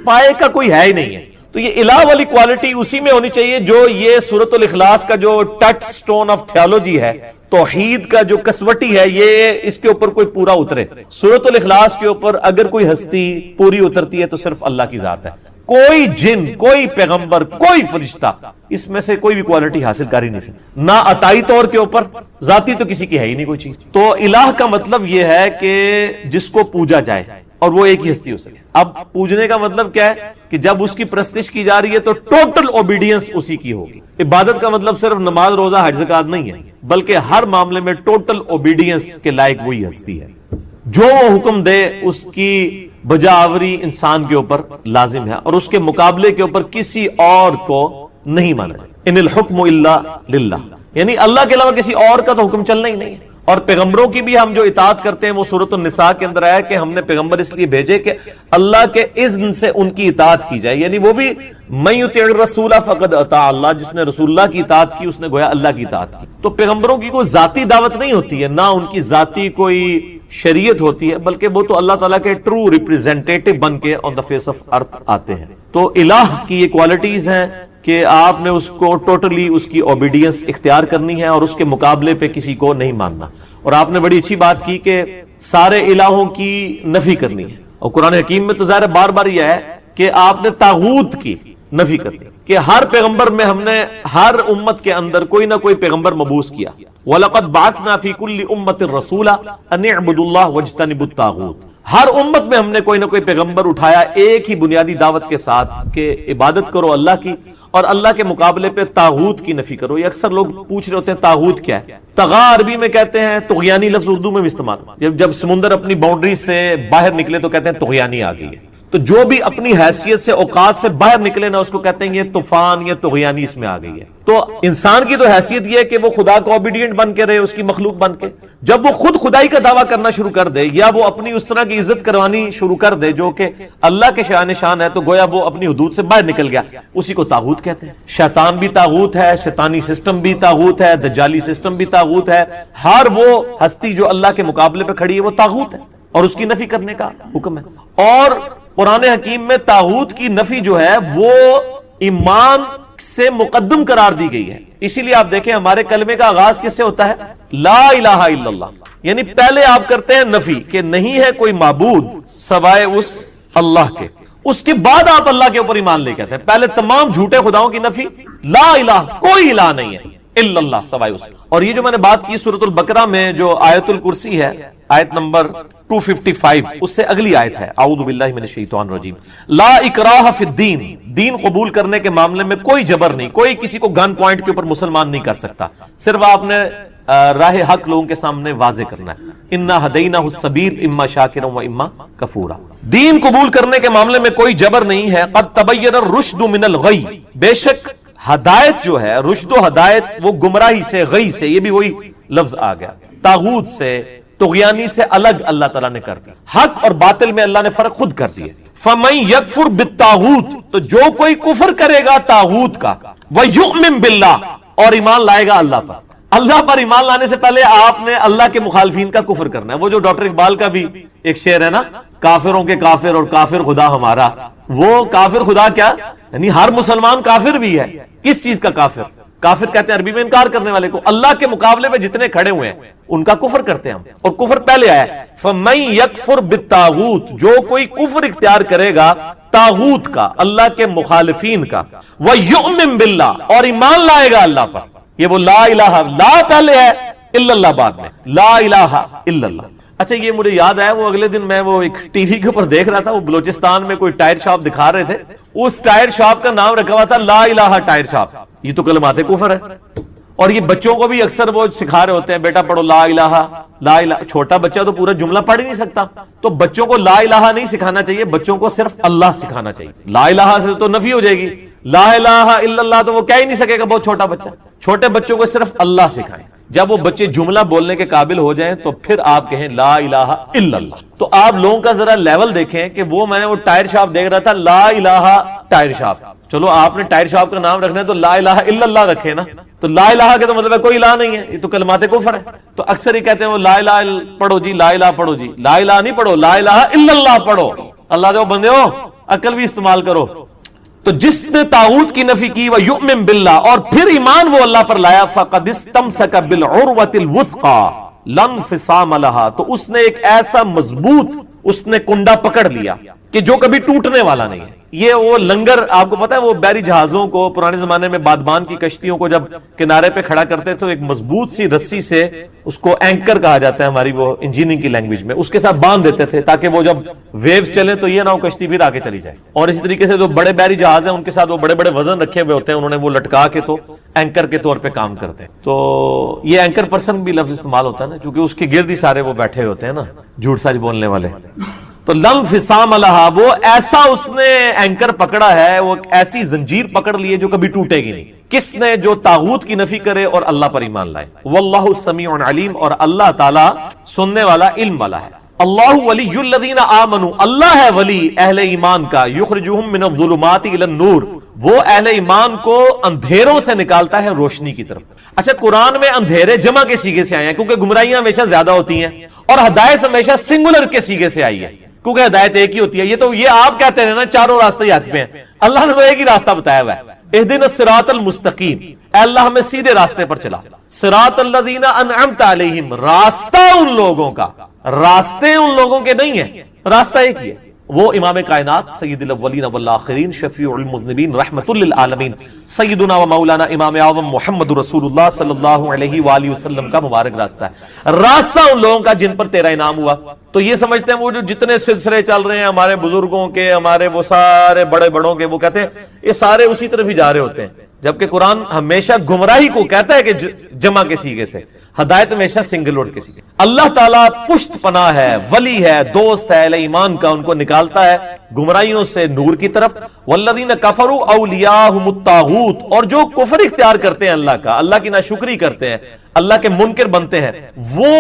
پائے کا کوئی ہے ہی نہیں ہے. تو یہ الہ والی کوالٹی اسی میں ہونی چاہیے جو یہ سورۃ الاخلاص کا جو ٹچ سٹون آف تھیولوجی ہے، توحید کا جو کسوٹی ہے، یہ اس کے اوپر کوئی پورا اترے. سورۃ الاخلاص کے اوپر اگر کوئی ہستی پوری اترتی ہے تو صرف اللہ کی ذات ہے. کوئی جن، کوئی پیغمبر، کوئی فرشتہ اس میں سے کوئی بھی کوالٹی حاصل کر ہی نہیں سکتا. نہ عطائی طور کے اوپر، ذاتی تو کسی کی ہے ہی نہیں کوئی چیز. تو الہ کا مطلب یہ ہے کہ جس کو پوجا جائے، اور وہ ایک ہی ہستی ہو سکے. اب پوجنے کا مطلب کیا ہے کہ جب اس کی پرستش کی جا رہی ہے تو ٹوٹل اوبیڈینس اسی کی ہوگی. عبادت کا مطلب صرف نماز، روزہ، حج، زکات نہیں ہے، بلکہ ہر معاملے میں ٹوٹل اوبیڈینس کے لائق وہی ہستی ہے. جو وہ حکم دے اس کی بجاوری انسان کے اوپر لازم ہے، اور اس کے مقابلے کے اوپر کسی اور کو نہیں مانا جائے. ان الحکم الا للہ، یعنی اللہ کے علاوہ کسی اور کا تو حکم چلنا ہی نہیں ہے. اور پیغمبروں کی بھی ہم جو اطاعت کرتے ہیں وہ سورۃ النساء کے اندر آیا کہ ہم نے پیغمبر اس لیے بھیجے کہ اللہ کے اذن سے ان کی اطاعت کی جائے. یعنی وہ بھی من یطع الرسول فقد اطاع اللہ، جس نے رسول اللہ کی اطاعت کی اس نے گویا اللہ کی اطاعت کی. تو پیغمبروں کی کوئی ذاتی دعوت نہیں ہوتی ہے، نہ ان کی ذاتی کوئی شریعت ہوتی ہے، بلکہ وہ تو اللہ تعالیٰ کے ٹرو ریپریزنٹیٹو بن کے آن دا فیس آف ارتھ آتے ہیں. تو الہ کی یہ کوالٹیز ہیں کہ آپ نے اس کو ٹوٹلی اس کی اوبیڈینس اختیار کرنی ہے اور اس کے مقابلے پہ کسی کو نہیں ماننا. اور آپ نے بڑی اچھی بات کی کہ سارے الہوں کی نفی کرنی ہے. اور قرآن حکیم میں تو ظاہر بار بار یہ ہے کہ آپ نے طاغوت کی نفی کرنی، کہ ہر پیغمبر میں ہم نے ہر امت کے اندر کوئی نہ کوئی پیغمبر مبعوث کیا. وَلَقَدْ بَعَثْنَا فِي كُلِّ أُمَّةٍ رَسُولًا أَنِ اعْبُدُوا اللَّهَ وَاجْتَنِبُوا الطَّاغُوتَ. ہر امت میں ہم نے کوئی نہ کوئی پیغمبر اٹھایا ایک ہی بنیادی دعوت کے ساتھ کہ عبادت کرو اللہ کی اور اللہ کے مقابلے پہ طاغوت کی نفی کرو. یہ اکثر لوگ پوچھ رہے ہوتے ہیں طاغوت کیا ہے. طغا عربی میں کہتے ہیں, طغیانی لفظ اردو میں بھی استعمال, جب سمندر اپنی باؤنڈری سے باہر نکلے تو کہتے ہیں طغیانی آ گئی ہے. تو جو بھی اپنی حیثیت سے اوقات سے باہر نکلے نا, اس کو کہتے ہیں یہ طوفان یا طغیانی اس میں آ گئی ہے. تو انسان کی تو حیثیت یہ ہے کہ وہ خدا کو اوبیڈینٹ بن کے رہے, اس کی مخلوق بن کے. جب وہ خود خدائی کا دعویٰ کرنا شروع کر دے یا وہ اپنی اس طرح کی عزت کروانی شروع کر دے جو کہ اللہ کے شان شان ہے, تو گویا وہ اپنی حدود سے باہر نکل گیا. اسی کو طاغوت کہتے ہیں. شیطان بھی طاغوت ہے, شیطانی سسٹم بھی طاغوت ہے, دجالی سسٹم بھی طاغوت ہے. ہر وہ ہستی جو اللہ کے مقابلے پہ کھڑی ہے وہ طاغوت ہے, اور اس کی نفی کرنے کا حکم ہے. اور قرآن حکیم میں طاغوت کی نفی جو ہے وہ ایمان سے مقدم قرار دی گئی ہے. اسی لیے آپ دیکھیں ہمارے کلمے کا آغاز کس سے ہوتا ہے؟ لا الہ الا اللہ. یعنی پہلے آپ کرتے ہیں نفی کہ نہیں ہے کوئی معبود سوائے اس اللہ کے, اس کے بعد آپ اللہ کے اوپر ایمان لے کے آتے ہیں. پہلے تمام جھوٹے خداؤں کی نفی, لا الہ کوئی الہ نہیں ہے الا اللہ سوائے اس. اور یہ جو میں نے بات کی سورۃ البقرہ میں جو آیت الکرسی ہے, آیت نمبر 255, اس سے اگلی آیت ہے اعوذ باللہ من الشیطان الرجیم, لا اکراہ فی الدین. دین قبول کرنے کے معاملے میں کوئی جبر نہیں, کوئی کسی کو گن پوائنٹ کے اوپر مسلمان نہیں کر سکتا. صرف آپ نے راہ حق لوگوں کے سامنے واضح کرنا ہے. انا ہدیناہ السبیل اما شاکرا و اما کفورا. دین قبول کرنے کے معاملے میں کوئی جبر نہیں ہے. قد تبین الرشد من الغی, بے شک ہدایت جو ہے, رشد و ہدایت وہ گمراہی سے, غی سے, یہ بھی وہی لفظ آ گیا. طاغوت سے, طغیانی سے الگ اللہ تعالیٰ نے کر دیا. حق اور باطل میں اللہ نے فرق خود کر دیا. فَمَن يَكْفُرْ بِالطَّاغُوتِ, تو جو کوئی کفر کرے گا طاغوت کا, وَيُؤْمِن بِاللَّهِ, اور ایمان لائے گا اللہ پر. اللہ پر ایمان لانے سے پہلے آپ نے اللہ کے مخالفین کا کفر کرنا ہے. وہ جو ڈاکٹر اقبال کا بھی ایک شعر ہے نا, کافروں کے کافر اور کافر خدا ہمارا. وہ کافر خدا کیا, یعنی ہر مسلمان کافر بھی ہے. کس چیز کا کافر؟ کافر کہتے ہیں عربی میں انکار کرنے والے کو. اللہ کے مقابلے میں جتنے کھڑے ہوئے ہیں ان کا کفر کرتے ہیں ہم, اور کفر پہلے آیا ہے. فَمَن يَكْفُرْ بِالطَّاغُوتِ, جو کوئی کفر اختیار کرے گا طاغوت کا, اللہ کے مخالفین کا, وَيُؤْمِن بِاللَّهِ, اور ایمان لائے گا اللہ پر. یہ وہ لا الہ, لا پہلے ہے, الا اللہ بعد میں, لا الہ الا اللہ. اچھا یہ مجھے یاد آیا, وہ اگلے دن میں وہ ایک ٹی وی کے اوپر دیکھ رہا تھا, وہ بلوچستان میں کوئی ٹائر شاپ دکھا رہے تھے. اس ٹائر شاپ کا نام رکھا ہوا تھا لا الہ ٹائر شاپ. یہ تو کلمات کفر ہے. اور یہ بچوں کو بھی اکثر وہ سکھا رہے ہوتے ہیں, بیٹا پڑھو لا الہ, لا الہ. چھوٹا بچہ تو پورا جملہ پڑھ ہی نہیں سکتا, تو بچوں کو لا الہ نہیں سکھانا چاہیے, بچوں کو صرف اللہ سکھانا چاہیے. لا الہ سے تو نفی ہو جائے گی, لا الہ الا اللہ تو وہ کہہ ہی نہیں سکے گا, بہت چھوٹا بچہ. چھوٹے بچوں کو صرف اللہ سکھائیں. جب وہ بچے جملہ بولنے کے قابل ہو جائیں تو پھر آپ کہیں لا الہ الا اللہ. تو آپ لوگوں کا ذرا لیول دیکھیں کہ وہ میں نے وہ ٹائر شاپ دیکھ رہا تھا, لا الہ ٹائر شاپ. چلو آپ نے ٹائر شاپ کا نام رکھنا ہے تو لا الہ الا اللہ رکھے نا. تو لا الہ کے تو مطلب ہے کوئی الہ نہیں ہے, یہ تو کلمات کفر ہے. تو اکثر ہی کہتے ہیں وہ لا الہ پڑھو جی, لا الہ پڑھو جی. لا الہ نہیں پڑھو, لا الہ الا اللہ پڑھو. اللہ دے بندے ہو, عقل بھی استعمال کرو. تو جس نے طاغوت کی نفی کی, وَيُؤْمِن بِاللَّهِ, اور پھر ایمان وہ اللہ پر لایا, فَقَدِ اسْتَمْسَكَ بِالْعُرْوَةِ الْوُثْقَى لَا انفِصَامَ لَهَا, تو اس نے ایک ایسا مضبوط اس نے کنڈا پکڑ لیا کہ جو کبھی ٹوٹنے والا نہیں ہے. یہ وہ لنگر, آپ کو پتا ہے وہ بحری جہازوں کو پرانے زمانے میں بادبان کی کشتیوں کو جب کنارے پہ کھڑا کرتے تو ایک مضبوط سی رسی سے, اس کو اینکر کہا جاتا ہے ہماری وہ انجینئرنگ کی لینگویج میں, اس کے ساتھ باندھ دیتے تھے تاکہ وہ جب ویوز چلے تو یہ نہ ہو کشتی پھر آگے چلی جائے. اور اسی طریقے سے جو بڑے بحری جہاز ہیں ان کے ساتھ وہ بڑے بڑے وزن رکھے ہوئے ہوتے ہیں, انہوں نے وہ لٹکا کے تو اینکر کے طور پہ کام کرتے ہیں. تو یہ اینکر پرسن بھی لفظ استعمال ہوتا ہے نا, کیونکہ اس کے گرد ہی سارے وہ بیٹھے ہوتے ہیں نا جھوٹ سچ بولنے والے. تو لم فسام لہا, وہ ایسا اس نے اینکر پکڑا ہے, وہ ایسی زنجیر پکڑ لی ہے جو کبھی ٹوٹے گی نہیں. کس نے؟ جو طاغوت کی نفی کرے اور اللہ پر ایمان لائے. واللہ سمیع علیم, اور اللہ تعالی سننے والا, علم والا ہے. اللہ ولی الذین آمنوا, اللہ ہے ولی اہل ایمان کا, یخرجہم من الظلمات الی النور, وہ اہل ایمان کو اندھیروں سے نکالتا ہے روشنی کی طرف. اچھا قرآن میں اندھیرے جمع کے سیغے سے آئے ہیں کیونکہ گمراہیاں ہمیشہ زیادہ ہوتی ہیں, اور ہدایت ہمیشہ سنگولر کے سیغے سے آئی ہے کیونکہ ہدایت ایک ہی ہوتی ہے. یہ آپ کہتے ہیں نا چاروں راستے حق پہ ہیں, اللہ نے تو ایک ہی راستہ بتایا ہوا ہے, اہدنا الصراط المستقیم, اے اللہ ہمیں سیدھے راستے پر چلا. صراط الذین انعمت علیہم, راستہ ان لوگوں کا, راستے ان لوگوں کے نہیں ہیں, راستہ ایک ہی ہے. وہ امام کائنات سید الاولین والآخرین شفیع المذنبین رحمت للعالمین سیدنا و مولانا امام اعظم محمد رسول اللہ صلی اللہ علیہ وآلہ وسلم کا مبارک راستہ ہے، راستہ ان لوگوں کا جن پر تیرا انعام ہوا۔ تو یہ سمجھتے ہیں وہ جو جتنے سلسلے چل رہے ہیں ہمارے بزرگوں کے، ہمارے وہ سارے بڑے بڑوں کے، وہ کہتے ہیں یہ سارے اسی طرف ہی جا رہے ہوتے ہیں، جبکہ قرآن ہمیشہ گمراہی کو کہتا ہے کہ جمع کے سیغے سے، ہدایت ہمیشہ سنگل ورڈ کے سیغے۔ اللہ تعالیٰ پشت پناہ ہے، ولی ہے، دوست ہے اہل ایمان کا، ان کو نکالتا ہے گمراہیوں سے نور کی طرف۔ والذین کفروا اولیاءہم الطاغوت، اور جو کفر اختیار کرتے ہیں اللہ کا، اللہ کی ناشکری کرتے ہیں، اللہ کے منکر بنتے ہیں، وہ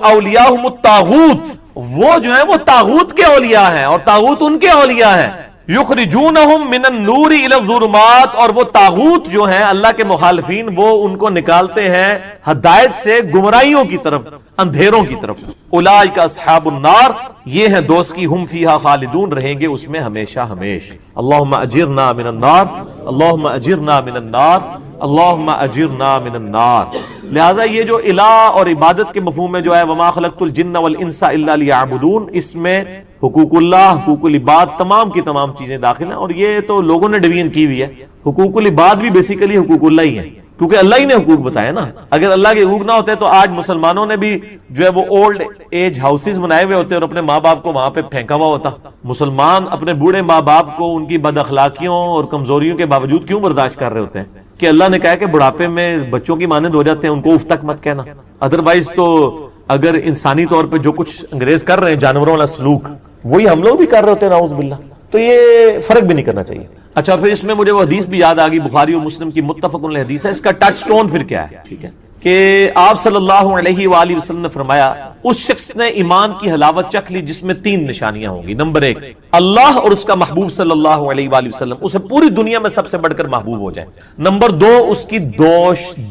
اولیاءہم الطاغوت، وہ جو ہیں وہ طاغوت کے اولیاء ہیں اور طاغوت ان کے اولیاء ہیں۔ یخرجونہم من النور الی الظلمات، اور وہ طاغوت جو ہیں اللہ کے مخالفین، وہ ان کو نکالتے ہیں ہدایت سے گمراہیوں کی طرف، اندھیروں کی طرف۔ اولئک اصحاب النار، یہ ہیں دوست کی، ہم فیہا خالدون، رہیں گے اس میں ہمیشہ ہمیشہ۔ اللہم اجرنا من النار، اللہم اجرنا من النار، اللہم اجرنا من النار۔ لہٰذا یہ جو الہ اور عبادت کے مفہوم میں جو ہے وما خلقت الجن والانس الا لیعبدون، اس میں حقوق اللہ، حقوق العباد، تمام کی تمام چیزیں داخل ہیں، اور یہ تو لوگوں نے ڈویژن کی ہوئی ہے۔ حقوق العباد بھی بیسیکلی حقوق اللہ ہی ہیں، کیونکہ اللہ ہی نے حقوق بتایا نا۔ اگر اللہ کے حقوق نہ ہوتے تو آج مسلمانوں نے بھی جو ہے وہ اولڈ ایج ہاؤسز بنائے ہوئے ہوتے اور اپنے ماں باپ کو وہاں پہ پھینکا ہوا ہوتا۔ مسلمان اپنے بوڑھے ماں باپ کو ان کی بد اخلاقیوں اور کمزوریوں کے باوجود کیوں برداشت کر رہے ہوتے ہیں کہ اللہ نے کہا کہ بڑھاپے میں بچوں کی مانند ہو جاتے ہیں، ان کو اف تک مت کہنا۔ ادروائز تو اگر انسانی طور پہ جو کچھ انگریز کر رہے ہیں جانوروں والا سلوک، وہی ہم لوگ بھی کر رہے ہوتے ہیں نعوذ باللہ، تو یہ فرق بھی نہیں کرنا چاہیے۔ اچھا، پھر اس میں مجھے وہ حدیث بھی یاد آ گئی، بخاری اور مسلم کی متفق علیہ حدیث ہے۔ اس کا ٹچ سٹون پھر کیا ہے؟ ٹھیک ہے کہ آپ صلی اللہ علیہ وآلہ وسلم نے فرمایا اس شخص نے ایمان کی حلاوت چکھ لی جس میں 3 نشانیاں ہوں گی۔ نمبر 1، اللہ اور اس کا محبوب صلی اللہ علیہ وآلہ وسلم اسے پوری دنیا میں سب سے بڑھ کر محبوب ہو جائے۔ نمبر 2، اس کی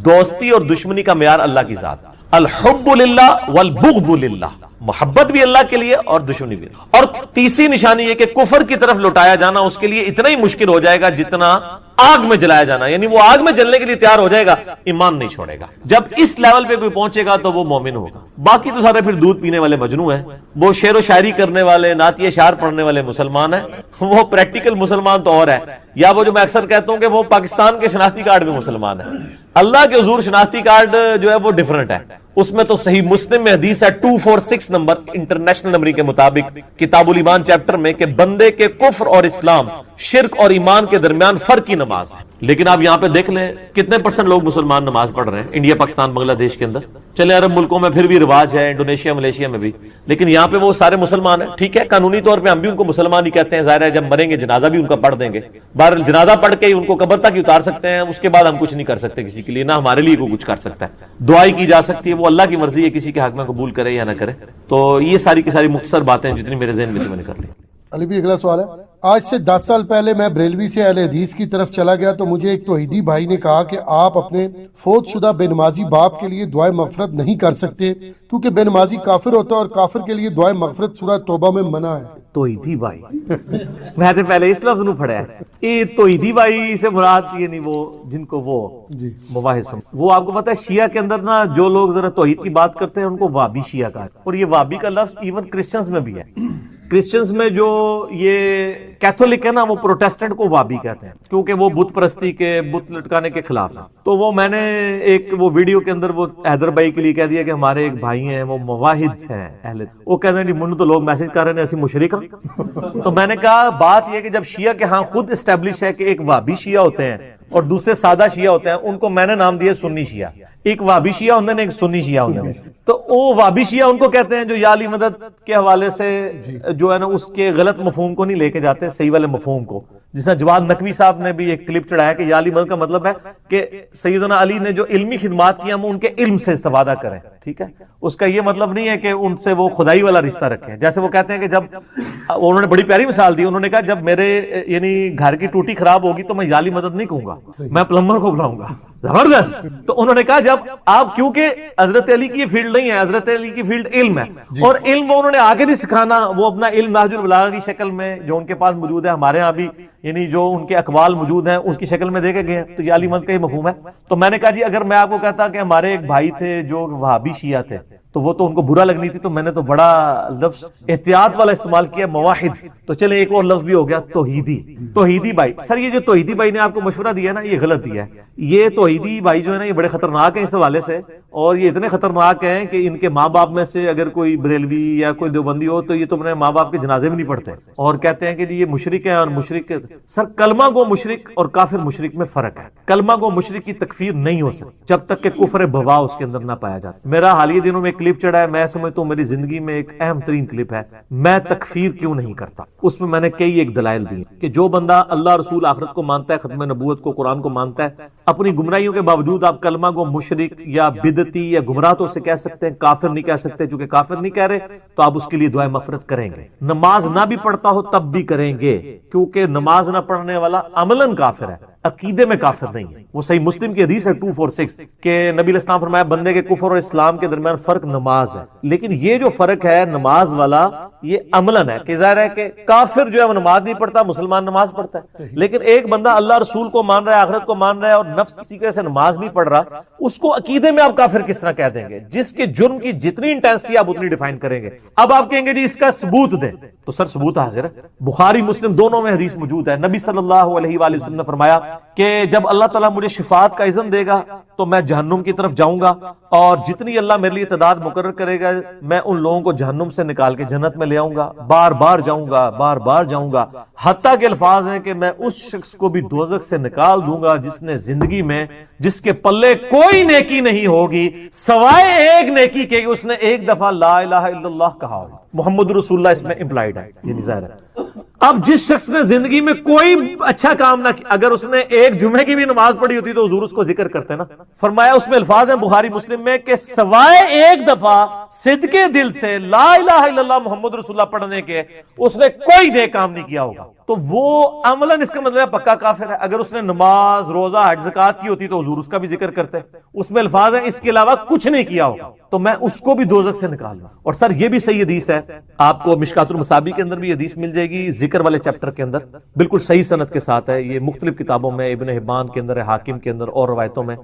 دوستی اور دشمنی کا معیار اللہ کی ذات، الحب للہ والبغض للہ، محبت بھی اللہ کے لیے اور دشمنی بھی۔ اور تیسری نشانی یہ کہ کفر کی طرف لوٹایا جانا اس کے لیے اتنا ہی مشکل ہو جائے گا جتنا آگ میں جلایا جانا، یعنی وہ آگ میں جلنے کے لیے تیار ہو جائے گا، ایمان نہیں چھوڑے گا۔ جب اس لیول پہ کوئی پہنچے گا تو وہ مومن ہوگا۔ باقی تو سارے پھر دودھ پینے والے مجنو ہیں، وہ شعر و شاعری کرنے والے، نعتیہ اشعار پڑھنے والے مسلمان ہیں، وہ پریکٹیکل مسلمان تو اور ہے، یا وہ جو میں اکثر کہتا ہوں کہ وہ پاکستان کے شناختی کارڈ میں مسلمان ہے، اللہ کے حضور شناختی کارڈ جو ہے وہ ڈیفرنٹ ہے۔ اس میں تو صحیح مسلم میں حدیث ہے 246 نمبر انٹرنیشنل نمبر کے مطابق کتاب الایمان چیپٹر میں کہ بندے کے کفر اور اسلام، شرک اور ایمان کے درمیان فرق کی نماز ہے۔ لیکن آپ یہاں پہ دیکھ لیں کتنے پرسنٹ لوگ مسلمان نماز پڑھ رہے ہیں انڈیا، پاکستان، بنگلہ دیش کے اندر، چلے عرب ملکوں میں پھر بھی رواج ہے، انڈونیشیا، ملیشیا میں بھی، لیکن یہاں پہ وہ سارے مسلمان ہیں۔ ٹھیک ہے، قانونی طور پہ ہم بھی ان کو مسلمان ہی کہتے ہیں، ظاہر ہے جب مریں گے جنازہ بھی ان کا پڑھ دیں گے، بہرحال جنازہ پڑھ کے ہی ان کو قبر تک ہی اتار سکتے ہیں، اس کے بعد ہم کچھ نہیں کر سکتے کسی کے لیے، نہ ہمارے لیے کوئی کچھ کر سکتا ہے۔ دعائی کی جا سکتی ہے، وہ اللہ کی مرضی ہے کسی کے حق میں قبول کرے یا نہ کرے۔ تو یہ ساری کی ساری مختصر باتیں جتنی میرے ذہن میں تھی میں نے کر لی۔ علی بھی اگلا سوال ہے، آج سے 10 سال پہلے میں بریلوی سے اہل حدیث کی طرف چلا گیا تو مجھے ایک توحیدی بھائی نے کہا کہ آپ اپنے فوت شدہ بے نمازی باپ کے لیے دعائے مغفرت نہیں کر سکتے کیونکہ بے نمازی کافر ہوتا ہے اور کافر کے لیے دعائے مغفرت سورہ توبہ میں منع ہے۔ توحیدی بھائی میں تو پہلے اس لفظ نو پڑھا ہے، یہ توحیدی بھائی سے مراد یہ نہیں وہ جن کو وہ مباحث، وہ آپ کو پتا ہے شیعہ کے اندر نا جو لوگ ذرا توحید کی بات کرتے ہیں ان کو وابی شیعہ کہا ہے، اور یہ وابی کا لفظ ایون کرسچنز میں بھی ہے۔ کرسچنز میں جو یہ کیتھولک ہے نا وہ پروٹیسٹنٹ کو وابی کہتے ہیں کیونکہ وہ بت پرستی کے، بت لٹکانے کے خلاف ہیں۔ تو وہ میں نے ایک وہ ویڈیو کے اندر وہ حیدر بھائی کے لیے کہہ دیا کہ ہمارے ایک بھائی ہیں وہ موحد ہیں اہل، وہ کہتے ہیں جی منو تو لوگ میسج کر رہے ہیں ایسی مشرک ہیں۔ تو میں نے کہا بات یہ کہ جب شیعہ کے ہاں خود اسٹیبلش ہے کہ ایک وابی شیعہ ہوتے ہیں اور دوسرے سادہ شیعہ ہوتے ہیں، ان کو میں نے نام دیا سنی شیعہ، ایک وابی شیعہ ہوتے ہیں ایک سنی شیعہ ہوتے ہیں۔ تو وہ وابی شیعہ ان کو کہتے ہیں جو یا علی مدد کے حوالے سے جو ہے نا اس کے غلط مفہوم کو نہیں لے کے جاتے، صحیح والے مفہوم کو، جس طرح جواد نقوی صاحب نے بھی ایک کلپ چڑھایا کہ یا علی مدد کا مطلب ہے کہ سیدنا علی نے جو علمی خدمات کی ہم ان کے علم سے استفادہ کریں، ٹھیک ہے، اس کا یہ مطلب نہیں ہے کہ ان سے وہ خدائی والا رشتہ رکھیں۔ جیسے وہ کہتے ہیں کہ جب انہوں نے بڑی پیاری مثال دی، انہوں نے کہا جب میرے یعنی گھر کی ٹوٹی خراب ہوگی تو میں یا علی مدد نہیں کہوں گا، میں پلمبر کو بلاؤں گا۔ زبردست۔ تو انہوں نے کہا جب آپ، کیونکہ حضرت علی کی یہ فیلڈ نہیں ہے، حضرت علی کی فیلڈ علم ہے، اور علم وہ انہوں نے آگے نہیں سکھانا، وہ اپنا علم نہج البلاغہ کی شکل میں جو ان کے پاس موجود ہے، ہمارے ہاں بھی یعنی جو ان کے اقوال موجود ہیں اس کی شکل میں دے کے گئے ہیں، تو یہ علی مدد کا ہی مفہوم ہے۔ تو میں نے کہا جی اگر میں آپ کو کہتا کہ ہمارے ایک بھائی تھے جو وہابی شیعہ تھے تو وہ تو ان کو برا لگنی تھی، تو میں نے تو بڑا لفظ احتیاط والا استعمال کیا، مواحد. تو چلے ایک اور لفظ بھی ہو گیا، توحیدی. توحیدی بھائی، سر یہ جو توحیدی بھائی نے آپ کو مشورہ دیا نا، یہ غلط دیا ہے. یہ توحیدی بھائی جو ہے نا، یہ بڑے خطرناک ہیں اس حوالے سے، اور یہ اتنے خطرناک ہیں کہ ان کے ماں باپ میں سے اگر کوئی بریلوی یا کوئی دیوبندی ہو تو یہ تو اپنے ماں باپ کے جنازے میں نہیں پڑھتے، اور کہتے ہیں کہ جی یہ مشرک ہے اور مشرک. سر کلمہ گو مشرک اور کافر مشرک میں فرق ہے. کلمہ گو مشرک کی تکفیر نہیں ہو سکتی جب تک کہ کفر بوا اس کے اندر نہ پایا جاتا. میرا حالیہ دنوں میں ایک کلپ چڑھا ہے، میں سمجھتا ہوں میری زندگی میں ایک اہم ترین کلپ ہے، میں تکفیر کیوں نہیں کرتا. اس میں نے کئی ایک دلائل دی کہ جو بندہ اللہ رسول آخرت کو مانتا ہے، ختم نبوت کو، قرآن کو مانتا ہے، اپنی گمراہیوں کے باوجود آپ کلمہ گو مشرک یا بدعتی یا گمراہ تو اسے کہہ سکتے ہیں، کافر نہیں کہہ سکتے. چونکہ کافر نہیں کہہ رہے تو آپ اس کے لیے دعائے مغفرت کریں گے. نماز نہ بھی پڑھتا ہو تب بھی کریں گے، کیونکہ نماز نہ پڑھنے والا عملاً کافر ہے، عقیدے میں کافر نہیں ہے. وہ صحیح مسلم کی حدیث ہے 246 کہ نبی علیہ السلام فرمایا بندے کے کفر اور اسلام کے درمیان فرق نماز ہے. لیکن یہ جو فرق ہے نماز والا، یہ عملاً ہے کہ ظاہر ہے کہ کافر جو ہے وہ نماز نہیں پڑھتا، مسلمان نماز پڑھتا ہے. لیکن ایک بندہ اللہ رسول کو مان رہا ہے، آخرت کو مان رہا ہے، اور نفس کسی طریقے سے نماز نہیں پڑھ رہا، اس کو عقیدے میں آپ کافر کس طرح کہہ دیں گے؟ جس کے جرم کی جتنی انٹینسٹی آپ اتنی ڈیفائن کریں گے. اب آپ کہیں گے جی اس کا ثبوت دیں، تو سر ثبوت حاضر ہے، بخاری مسلم دونوں میں حدیث موجود ہے. نبی صلی اللہ علیہ وآلہ وسلم نے فرمایا کہ جب اللہ تعالیٰ مجھے شفاعت کا اذن دے گا تو میں جہنم کی طرف جاؤں گا، اور جتنی اللہ میرے لیے تعداد مقرر کرے گا میں ان لوگوں کو جہنم سے نکال کے جنت میں لے آؤں گا. بار بار جاؤں گا، بار بار جاؤں گا، حتیٰ کہ الفاظ ہیں کہ میں اس شخص کو بھی دوزخ سے نکال دوں گا جس نے زندگی میں، جس کے پلے کوئی نیکی نہیں ہوگی سوائے ایک نیکی کے اس نے ایک دفعہ لا الہ الا اللہ کہا ہو. محمد رسول اللہ اس میں امپلائیڈ ہے، یہ ظاہر ہے. اب جس شخص نے زندگی میں کوئی اچھا کام نہ کیا، اگر اس نے ایک جمعے کی بھی نماز پڑھی ہوتی تو حضور اس کو ذکر کرتے نا. فرمایا اس میں الفاظ ہیں بخاری مسلم میں کہ سوائے ایک دفعہ صدقے دل سے لا الہ الا اللہ محمد رسول اللہ پڑھنے کے اس نے کوئی نیک کام نہیں کیا ہوگا. تو وہ عملاً اس کا مطلب ہے پکا کافر ہے. اگر اس نے نماز، روزہ، حج، زکات کی ہوتی تو حضور اس کا بھی ذکر کرتے. اس میں الفاظ ہیں اس کے علاوہ کچھ نہیں کیا ہوگا تو میں اس کو بھی دوزخ سے نکال لوں. اور سر یہ بھی صحیح حدیث ہے، آپ کو مشکات المصابیح کے اندر بھی حدیث مل جائے گی، ذکر والے چیپٹر کے اندر بالکل صحیح سند کے ساتھ ہے. یہ مختلف کتابوں میں، ابن حبان کے اندر ہے، حاکم کے اندر، اور روایتوں میں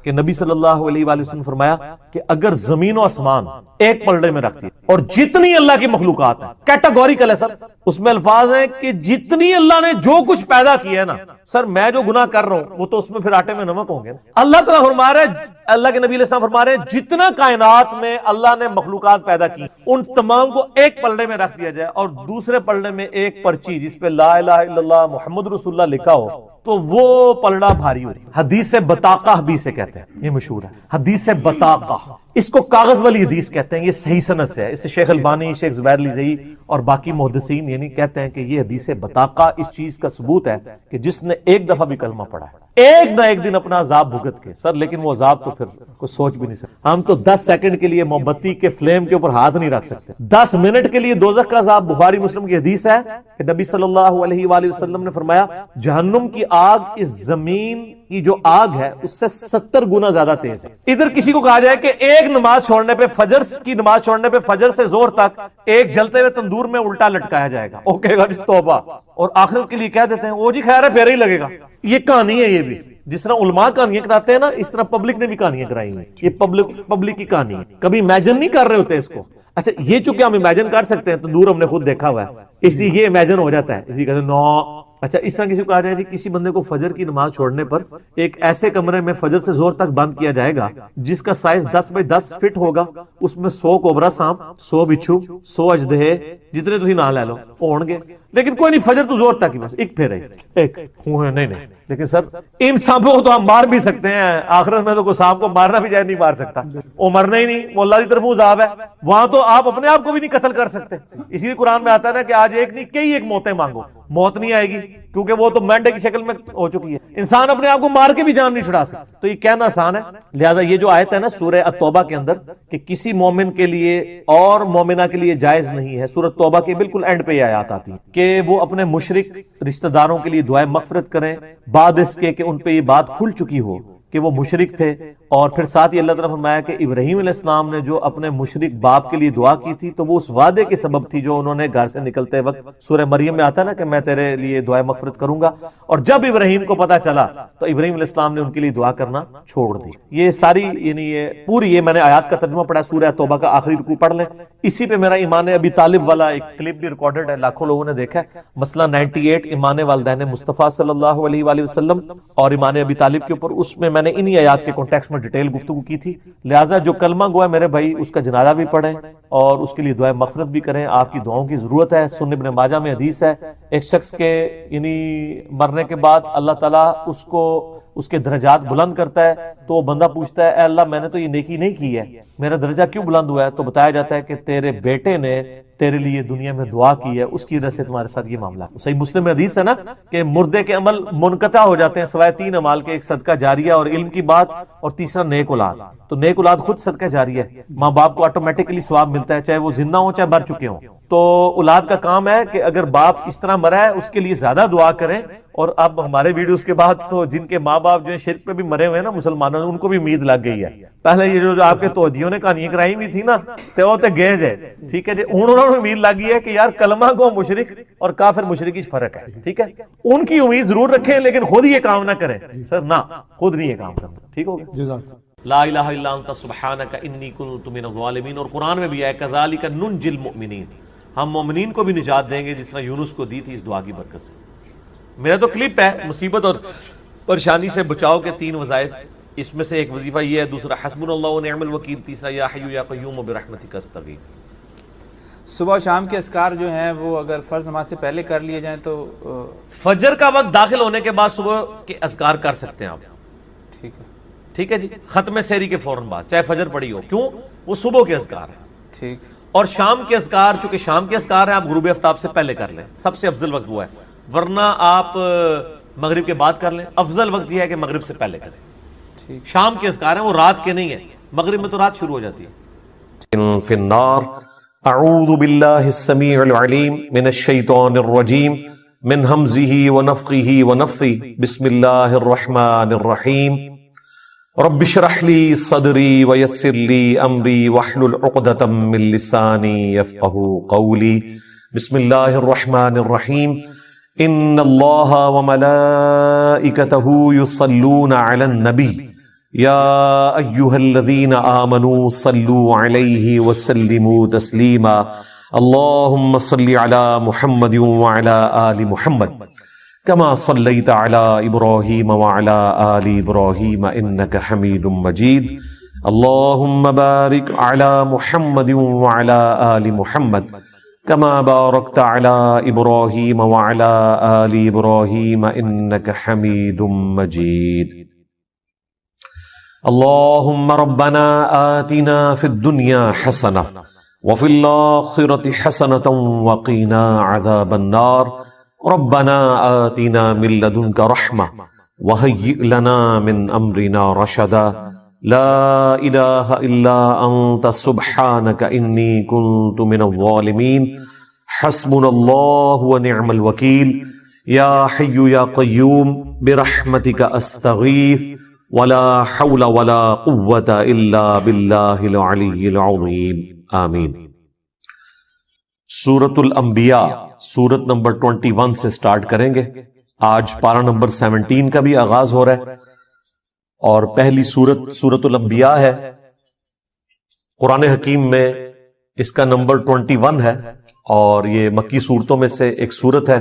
کہ نبی صلی اللہ علیہ وآلہ وسلم فرمایا کہ اگر زمین و آسمان ایک پلڑے میں رکھتی ہے اور جتنی اللہ کی مخلوقات ہیں، کیٹاگوریکل ہے سر، اس میں الفاظ ہیں کہ جتنی اللہ نے جو کچھ پیدا کیا ہے نا، سر میں جو گناہ کر رہا ہوں وہ تو اس میں پھر آٹے میں نمک ہوں گے. اللہ تعالیٰ فرما رہے ہیں، اللہ کے نبی علیہ السلام فرما رہے ہیں جتنا کائنات میں اللہ نے مخلوقات پیدا کی ان تمام کو ایک پلڑے میں رکھ دیا جائے اور دوسرے پلڑے میں ایک پرچی جس پہ لا الہ الا اللہ محمد رسول اللہ لکھا ہو تو وہ پلڑا بھاری ہوتی. حدیث بطاقہ بھی سے کہتے ہیں، یہ مشہور ہے حدیث بطاقہ. اس کو کاغذ والی حدیث کہتے ہیں. یہ صحیح سند سے ہے. اس سے شیخ البانی، شیخ زبیر علی اور باقی محدثین یعنی کہتے ہیں کہ یہ حدیث بطاقہ اس چیز کا ثبوت ہے کہ جس نے ایک دفعہ بھی کلمہ پڑھا ہے ایک نہ ایک دن اپنا عذاب بھگت کے. سر لیکن وہ عذاب تو پھر کوئی سوچ بھی نہیں سکتا. ہم تو 10 سیکنڈ کے لیے موم بتی کے فلیم کے اوپر ہاتھ نہیں رکھ سکتے. 10 منٹ کے لیے دوزخ کا عذاب. بخاری مسلم کی حدیث ہے کہ نبی صلی اللہ علیہ وآلہ وسلم نے فرمایا جہنم کی آگ اس زمین کی جو آگ ہے اس سے 70 گنا زیادہ تیز ہے. ادھر کسی کو کہا جائے کہ ایک نماز چھوڑنے پہ، فجر کی نماز چھوڑنے پہ فجر سے زور تک ایک جلتے ہوئے تندور میں الٹا لٹکایا جائے گا، وہ کہے گا جی توبہ، اور آخرت کے لیے کہہ دیتے ہیں وہ جی خیر ہے پھر ہی لگے گا. یہ کہانی ہے. یہ بھی جس طرح علماء کہانیاں کراتے ہیں نا، اس طرح پبلک نے بھی کہانیاں کرائی ہیں. یہ پبلک کی کہانی ہے، کبھی امیجن نہیں کر رہے ہوتے اس کو. اچھا یہ چونکہ ہم امیجن کر سکتے ہیں، تندور ہم نے خود دیکھا ہوا ہے اس لیے یہ امیجن ہو جاتا ہے. اسی کہتے ہیں نو. اچھا اس طرح کسی کو کہا جائے کہ کسی بندے کو فجر کی نماز چھوڑنے پر ایک ایسے کمرے میں فجر سے زور تک بند کیا جائے گا جس کا سائز 10 بائی 10 فٹ ہوگا، اس میں 100 کوبرا سانپ، 100 بچھو، 100 اژدہے جتنے تھی نہ لے لو ہون گے، لیکن کوئی نہیں فجر تو زور تک ہی بس ایک پھیرے ایک نہیں. لیکن سر ان سانپوں کو تو ہم مار بھی سکتے ہیں، آخرت میں تو کوئی سانپ کو مارنا بھی جائے نہیں مار سکتا، وہ مرنا ہی نہیں، وہ اللہ کی طرف عذاب ہے. وہاں تو آپ اپنے آپ کو بھی نہیں قتل کر سکتے. اسی لیے قرآن میں آتا ہے نا کہ آج ایک نہیں کئی ایک موتیں مانگو، موت نہیں آئے گی کیونکہ وہ تو مینڈے کی شکل میں ہو چکی ہے. انسان اپنے آپ کو مار کے بھی جان نہیں چھڑا سکتا. تو یہ کہنا آسان ہے. لہذا یہ جو آیت ہے نا سورہ التوبہ کے اندر کہ کسی مومن کے لیے اور مومنہ کے لیے جائز نہیں ہے، سورہ توبہ کے بالکل اینڈ پہ یہ آیات آتی ہیں کہ وہ اپنے مشرک رشتہ داروں کے لیے دعائے مغفرت کریں بعد اس کے کہ ان پہ یہ بات کھل چکی ہو کہ وہ مشرک تھے اور پھر ساتھ ہی اللہ تعالیٰ نے فرمایا کہ ابراہیم علیہ السلام نے جو اپنے مشرک باپ کے لیے دعا کی تھی تو وہ اس وعدے کے سبب تھی جو انہوں نے گھر سے نکلتے وقت سورہ مریم میں آتا ہے نا کہ میں تیرے لیے دعائے مغفرت کروں گا، اور جب ابراہیم کو پتا چلا تو ابراہیم علیہ السلام نے ان کے لیے دعا کرنا چھوڑ دی۔ یہ ساری یعنی یہ پوری یہ میں نے آیات کا ترجمہ پڑھا، سورہ توبہ کا آخری رکوع پڑھ لیں، اسی پہ میرا ایمان ابی طالب والا ایک کلپ بھی ریکارڈڈ ہے، لاکھوں لوگوں نے دیکھا ہے، مسئلہ 98 ایمان والدین مصطفیٰ صلی اللہ علیہ وآلہ وسلم اور ایمان ابی طالب کے اوپر، اس میں میں نے انہی آیات کے کانٹیکسٹ میں ڈیٹیل گفتگو کی تھی۔ لہٰذا جو کلمہ گو ہے میرے بھائی اس کا جنازہ بھی پڑھیں اور اس کے لیے دعائے مغفرت بھی کریں، آپ کی دعاؤں کی ضرورت ہے۔ سنن ابن ماجہ میں حدیث ہے، ایک شخص کے یعنی مرنے کے بعد اللہ تعالیٰ اس کو اس کے درجات بلند کرتا ہے، تو وہ بندہ پوچھتا ہے اے اللہ میں نے تو یہ نیکی نہیں کی ہے، میرا درجہ کیوں بلند ہوا ہے؟ تو بتایا جاتا ہے کہ تیرے بیٹے نے تیرے لیے دنیا میں دعا کی ہے، اس کی وجہ سے تمہارے ساتھ یہ معاملہ۔ صحیح مسلم میں حدیث ہے نا کہ مردے کے عمل منقطع ہو جاتے ہیں سوائے 3 اعمال کے، ایک صدقہ جاریہ اور علم کی بات، اور تیسرا نیک اولاد۔ تو نیک اولاد خود صدقہ جاریہ ہے، ماں باپ کو آٹومیٹکلی ثواب ملتا ہے چاہے وہ زندہ ہوں چاہے مر چکے ہوں۔ تو اولاد کا کام ہے کہ اگر باپ اس طرح مرا ہے اس کے لیے زیادہ دعا کریں۔ اور اب ہمارے ویڈیوز کے بعد تو جن کے ماں باپ جو ہیں شرک پہ بھی مرے ہوئے ہیں نا مسلمانوں نے، ان کو بھی امید لگ گئی ہے۔ پہلے یہ جو آپ کے توجیوں نے کہانیاں کرائی ہوئی تھی نا تو وہ تے گئے جائے، ٹھیک ہے جی، انہوں نے امید لگ گئی ہے کہ یار کلمہ گو مشرک اور کافر مشرک کی فرق ہے، ٹھیک ہے، ان کی امید ضرور رکھیں لیکن خود یہ کام نہ کریں سر، نہ خود نہیں یہ کام کرنا، ٹھیک ہو گیا؟ جزاک لا الہ الا انت سبحانک انی کنت من الظالمین، اور قرآن میں بھی ہے کذالک ننجی المؤمنین، ہم مومنین کو بھی نجات دیں گے جس طرح یونس کو دی تھی اس دعا کی برکت سے۔ میرا تو کلپ ہے مصیبت اور پریشانی سے بچاؤ کے 3 وظائف، اس میں سے ایک وظیفہ یہ ہے، دوسرا حسبنا اللہ ونعم الوکیل، تیسرا یا حی یا قیوم برحمتک استغیث۔ صبح و شام کے اذکار جو ہیں وہ اگر فرض نماز سے پہلے کر لیے جائیں تو فجر کا وقت داخل ہونے کے بعد صبح کے اذکار کر سکتے ہیں آپ، ٹھیک ہے، ٹھیک ہے جی، ختم سحری کے فوراً بعد چاہے فجر پڑی ہو، کیوں؟ وہ صبح کے اذکار ہیں۔ ٹھیک، اور شام کے اذکار چونکہ شام کے اذکار ہیں آپ غروب آفتاب سے پہلے کر لیں، سب سے افضل وقت وہ ہے، ورنہ آپ مغرب کے بعد کر لیں، افضل وقت یہ ہے کہ مغرب سے پہلے کریں۔ ٹھیک، شام کے اذکار ہیں وہ رات کے نہیں ہیں، مغرب میں تو رات شروع ہو جاتی ہے۔ فی النار اعوذ باللہ السمیع العلیم من الشیطان الرجیم من ہمزہ ونفخہ ونفثہ بسم اللہ الرحمن الرحیم رب اشرح لی صدری ویسر لی امری واحلل عقدۃ من لسانی یفقہوا قولی بسم اللہ الرحمن الرحیم ان اللہ وملائکتہ یصلون علی النبی یا ایہا الذین آمنوا صلوا علیہ وسلموا تسلیما اللہم صل علی محمد وعلی آل محمد كما صليت على إبراهيم وعلى آل إبراهيم إنك حميد مجيد اللهم بارك على محمد وعلى آل محمد كما باركت على إبراهيم وعلى آل إبراهيم إنك حميد مجيد اللهم ربنا آتنا في الدنيا حسنة وفي الآخرة حسنة وقنا عذاب النار ربنا آتنا من لدنك رحمة وهيئ لنا من أمرنا رشدا لا إله إلا أنت سبحانك إني كنت من الظالمين حسبنا الله ونعم الوكيل يا حي يا قيوم برحمتك أستغيث ولا حول ولا قوة إلا بالله العلي العظيم آمين۔ سورۃ الانبیاء سورت نمبر 21 سے سٹارٹ کریں گے۔ آج پارہ نمبر 17 کا بھی آغاز ہو رہا ہے اور پہلی سورت سورۃ الانبیاء ہے۔ قرآن حکیم میں اس کا نمبر 21 ہے اور یہ مکی صورتوں میں سے ایک سورت ہے،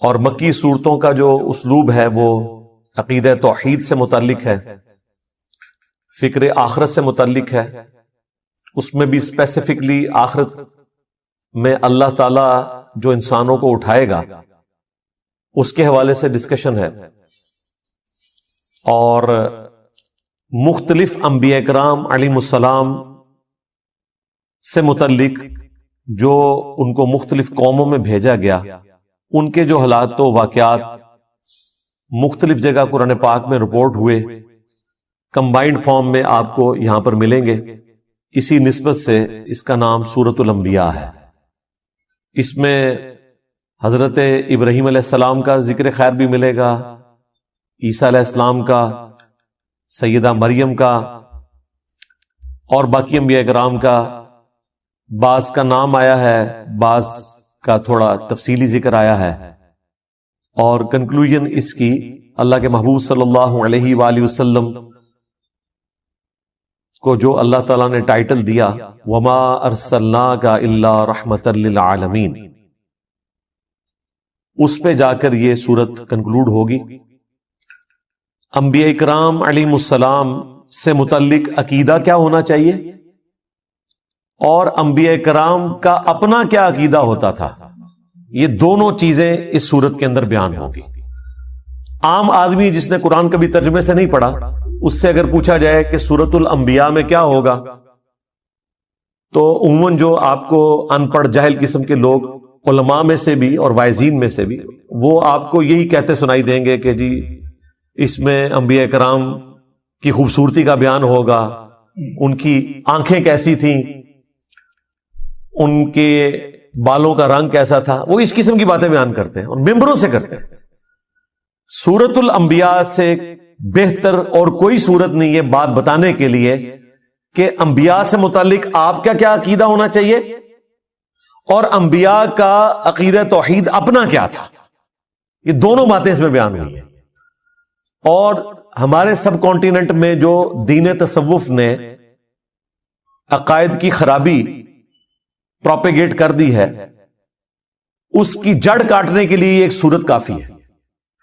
اور مکی صورتوں کا جو اسلوب ہے وہ عقیدہ توحید سے متعلق ہے، فکر آخرت سے متعلق ہے، اس میں بھی اسپیسیفکلی آخرت میں اللہ تعالی جو انسانوں کو اٹھائے گا اس کے حوالے سے ڈسکشن ہے، اور مختلف انبیاء کرام علیہ السلام سے متعلق جو ان کو مختلف قوموں میں بھیجا گیا ان کے جو حالات و واقعات مختلف جگہ قرآن پاک میں رپورٹ ہوئے کمبائنڈ فارم میں آپ کو یہاں پر ملیں گے، اسی نسبت سے اس کا نام سورۃ الانبیاء ہے۔ اس میں حضرت ابراہیم علیہ السلام کا ذکر خیر بھی ملے گا، عیسیٰ علیہ السلام کا، سیدہ مریم کا اور باقی انبیاء کرام کا بعض کا نام آیا ہے، بعض کا تھوڑا تفصیلی ذکر آیا ہے، اور کنکلوژن اس کی اللہ کے محبوب صلی اللہ علیہ وآلہ وسلم کو جو اللہ تعالیٰ نے ٹائٹل دیا وَمَا أَرْسَلْنَاكَ إِلَّا رَحْمَةً لِلْعَالَمِينَ، اس پہ جا کر یہ سورت کنکلوڈ ہوگی۔ انبیاء کرام علیہم السلام سے متعلق عقیدہ کیا ہونا چاہیے اور انبیاء کرام کا اپنا کیا عقیدہ ہوتا تھا، یہ دونوں چیزیں اس سورت کے اندر بیان ہوگی۔ عام آدمی جس نے قرآن کبھی ترجمے سے نہیں پڑھا، اس سے اگر پوچھا جائے کہ سورت الانبیاء میں کیا ہوگا، تو عموماً جو آپ کو ان پڑھ جاہل قسم کے لوگ علماء میں سے بھی اور واعظین میں سے بھی، وہ آپ کو یہی کہتے سنائی دیں گے کہ جی اس میں انبیاء کرام کی خوبصورتی کا بیان ہوگا، ان کی آنکھیں کیسی تھیں، ان کے بالوں کا رنگ کیسا تھا، وہ اس قسم کی باتیں بیان کرتے ہیں اور ممبروں سے کرتے ہیں۔ سورت الانبیاء سے بہتر اور کوئی سورت نہیں ہے بات بتانے کے لیے کہ انبیاء سے متعلق آپ کا کیا عقیدہ ہونا چاہیے اور انبیاء کا عقیدہ توحید اپنا کیا تھا، یہ دونوں باتیں اس میں بیان ہوئی ہیں۔ اور ہمارے سب کانٹیننٹ میں جو دین تصوف نے عقائد کی خرابی پروپیگیٹ کر دی ہے، اس کی جڑ کاٹنے کے لیے ایک سورت کافی ہے،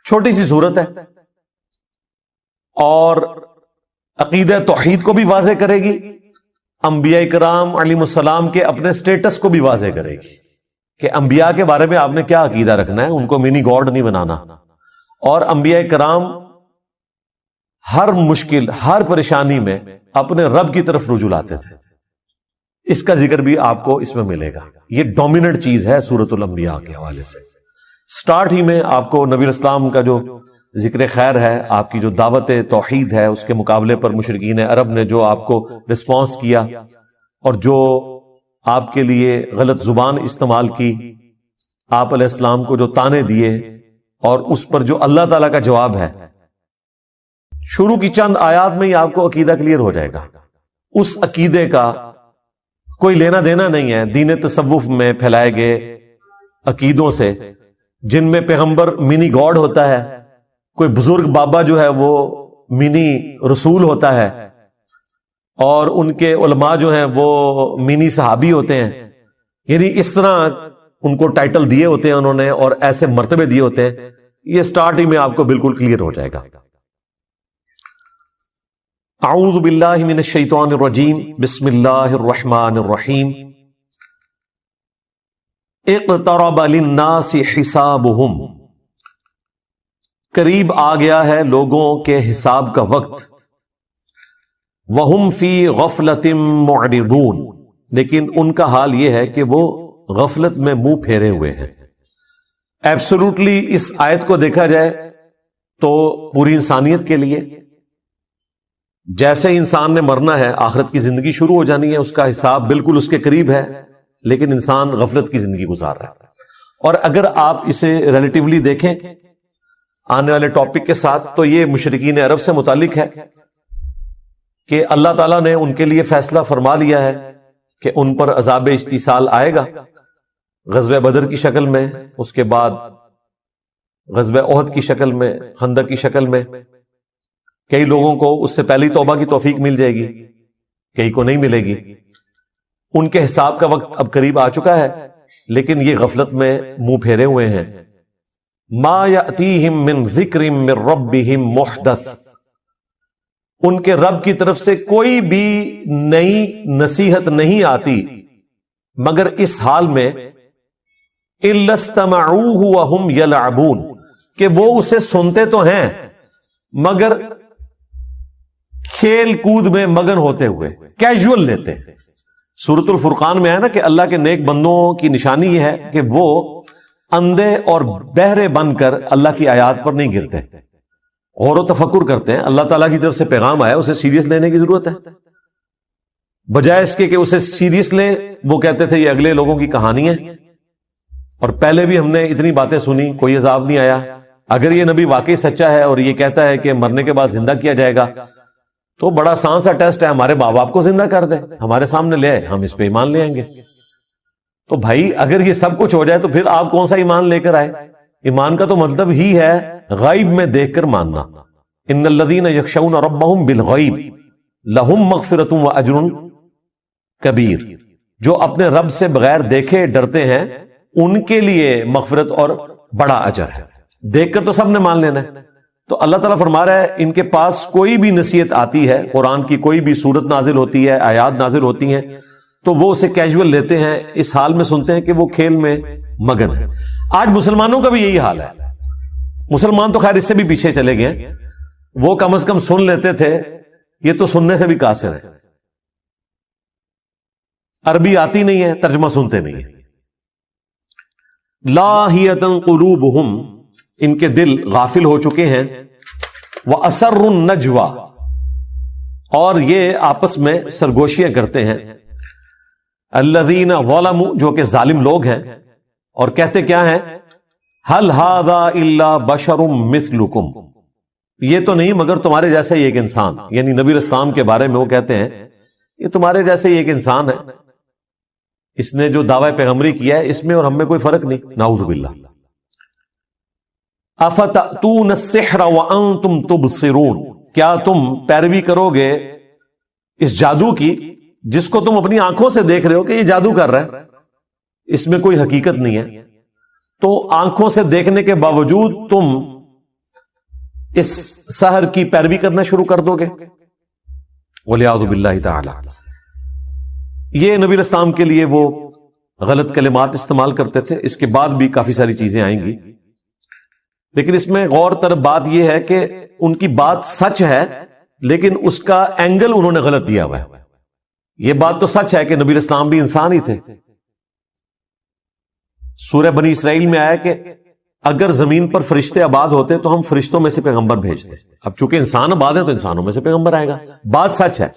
چھوٹی سی سورت ہے، اور عقیدہ توحید کو بھی واضح کرے گی، انبیاء کرام علیہ السلام کے اپنے سٹیٹس کو بھی واضح کرے گی کہ انبیاء کے بارے میں آپ نے کیا عقیدہ رکھنا ہے، ان کو منی گاڈ نہیں بنانا، اور انبیاء کرام ہر مشکل ہر پریشانی میں اپنے رب کی طرف رجوع لاتے تھے، اس کا ذکر بھی آپ کو اس میں ملے گا۔ یہ ڈومیننٹ چیز ہے سورۃ الانبیاء کے حوالے سے۔ سٹارٹ ہی میں آپ کو نبی اسلام کا جو ذکر خیر ہے، آپ کی جو دعوت توحید ہے، اس کے مقابلے پر مشرکین عرب نے جو آپ کو رسپانس کیا اور جو آپ کے لیے غلط زبان استعمال کی، آپ علیہ السلام کو جو تانے دیے، اور اس پر جو اللہ تعالیٰ کا جواب ہے، شروع کی چند آیات میں ہی آپ کو عقیدہ کلیئر ہو جائے گا۔ اس عقیدے کا کوئی لینا دینا نہیں ہے دین تصوف میں پھیلائے گئے عقیدوں سے، جن میں پیغمبر منی گاڈ ہوتا ہے، کوئی بزرگ بابا جو ہے وہ منی رسول ہوتا ہے، اور ان کے علماء جو ہیں وہ منی صحابی ہوتے ہیں، یعنی اس طرح ان کو ٹائٹل دیے ہوتے ہیں انہوں نے اور ایسے مرتبے دیے ہوتے ہیں۔ یہ سٹارٹ ہی میں آپ کو بالکل کلیئر ہو جائے گا۔ اعوذ باللہ من الشیطان الرجیم، بسم اللہ الرحمن الرحیم۔ اقترب للناس حسابهم، قریب آ گیا ہے لوگوں کے حساب کا وقت، وَهُمْ فِي غَفْلَةٍ مُعْرِضُونَ، لیکن ان کا حال یہ ہے کہ وہ غفلت میں منہ پھیرے ہوئے ہیں۔ ایبسولوٹلی اس آیت کو دیکھا جائے تو پوری انسانیت کے لیے جیسے انسان نے مرنا ہے، آخرت کی زندگی شروع ہو جانی ہے، اس کا حساب بالکل اس کے قریب ہے، لیکن انسان غفلت کی زندگی گزار رہا ہے۔ اور اگر آپ اسے ریلیٹیولی دیکھیں آنے والے ٹاپک کے ساتھ، تو یہ مشرکین عرب سے متعلق ہے کہ اللہ تعالیٰ نے ان کے لیے فیصلہ فرما لیا ہے کہ ان پر عذاب استیصال آئے گا، غزوہ بدر کی شکل میں، اس کے بعد غزوہ احد کی شکل میں، خندق کی شکل میں۔ کئی لوگوں کو اس سے پہلی توبہ کی توفیق مل جائے گی، کئی کو نہیں ملے گی۔ ان کے حساب کا وقت اب قریب آ چکا ہے، لیکن یہ غفلت میں منہ پھیرے ہوئے ہیں۔ ما یأتیہم من ذکر من ربہم محدث، ان کے رب کی طرف سے کوئی بھی نئی نصیحت نہیں آتی مگر اس حال میں الا استمعوہ وہم یلعبون، کہ وہ اسے سنتے تو ہیں مگر کھیل کود میں مگن ہوتے ہوئے، کیجول لیتے ہیں۔ سورۃ الفرقان میں ہے نا کہ اللہ کے نیک بندوں کی نشانی یہ ہے کہ وہ اندھے اور بہرے بن کر اللہ کی آیات پر نہیں گرتے، غور و تفکر کرتے ہیں۔ اللہ تعالیٰ کی طرف سے پیغام آیا، اسے سیریس لینے کی ضرورت ہے، بجائے اس کے کہ اسے سیریس لیں وہ کہتے تھے یہ اگلے لوگوں کی کہانی ہے، اور پہلے بھی ہم نے اتنی باتیں سنی، کوئی عذاب نہیں آیا۔ اگر یہ نبی واقعی سچا ہے اور یہ کہتا ہے کہ مرنے کے بعد زندہ کیا جائے گا، تو بڑا آسان سا ٹیسٹ ہے، ہمارے ماں باپ کو زندہ کر دے، ہمارے سامنے لے آئے، ہم اس پہ ایمان لے آئیں گے۔ تو بھائی اگر یہ سب کچھ ہو جائے تو پھر آپ کون سا ایمان لے کر آئے؟ ایمان کا تو مطلب ہی ہے غیب میں دیکھ کر ماننا۔ ان الذین یخشون ربہم بالغیب لہم مغفرۃ واجر کبیر، جو اپنے رب سے بغیر دیکھے ڈرتے ہیں ان کے لیے مغفرت اور بڑا اجر ہے۔ دیکھ کر تو سب نے مان لینا ہے۔ تو اللہ تعالیٰ فرما رہا ہے ان کے پاس کوئی بھی نصیحت آتی ہے، قرآن کی کوئی بھی صورت نازل ہوتی ہے، آیات نازل ہوتی ہیں، تو وہ اسے کیجول لیتے ہیں، اس حال میں سنتے ہیں کہ وہ کھیل میں مگن ہے۔ آج مسلمانوں کا بھی یہی حال ہے۔ مسلمان تو خیر اس سے بھی پیچھے چلے گئے، وہ کم از کم سن لیتے تھے، یہ تو سننے سے بھی قاصر ہے۔ عربی آتی نہیں ہے، ترجمہ سنتے نہیں ہیں۔ لاہیۃ قلوبہم، ان کے دل غافل ہو چکے ہیں، وَأَسَرُّ النَّجْوَى، اور یہ آپس میں سرگوشیاں کرتے ہیں، الذین ظلموا، جو کہ ظالم لوگ ہیں، اور کہتے کیا ہیں؟ هَلْ هَذَا إِلَّا بَشَرٌ مِثْلُكُمْ، یہ تو نہیں مگر تمہارے جیسے ہی ایک انسان، یعنی نبی اسلام کے بارے میں وہ کہتے ہیں یہ تمہارے جیسے ہی ایک انسان ہے، اس نے جو دعوی پیغمبری کیا ہے اس میں اور ہم میں کوئی فرق نہیں، نعوذ باللہ۔ افتأتون السحر وانتم تبصرون، کیا تم پیروی کرو گے اس جادو کی جس کو تم اپنی آنکھوں سے دیکھ رہے ہو کہ یہ جادو کر رہا ہے، اس میں کوئی حقیقت نہیں ہے، تو آنکھوں سے دیکھنے کے باوجود تم اس سحر کی پیروی کرنا شروع کر دو گے، وَلِعَوْذُ بِاللَّهِ تَعَالَى۔ یہ نبی اسلام کے لیے وہ غلط کلمات استعمال کرتے تھے، اس کے بعد بھی کافی ساری چیزیں آئیں گی، لیکن اس میں غور طرف بات یہ ہے کہ ان کی بات سچ ہے لیکن اس کا اینگل انہوں نے غلط دیا ہوا ہے۔ یہ بات تو سچ ہے کہ نبی اسلام بھی انسان ہی تھے۔ سورہ بنی اسرائیل میں آیا کہ اگر زمین پر فرشتے آباد ہوتے تو ہم فرشتوں میں سے پیغمبر بھیجتے، اب چونکہ انسان آباد ہیں تو انسانوں میں سے پیغمبر آئے گا، بات سچ ہے،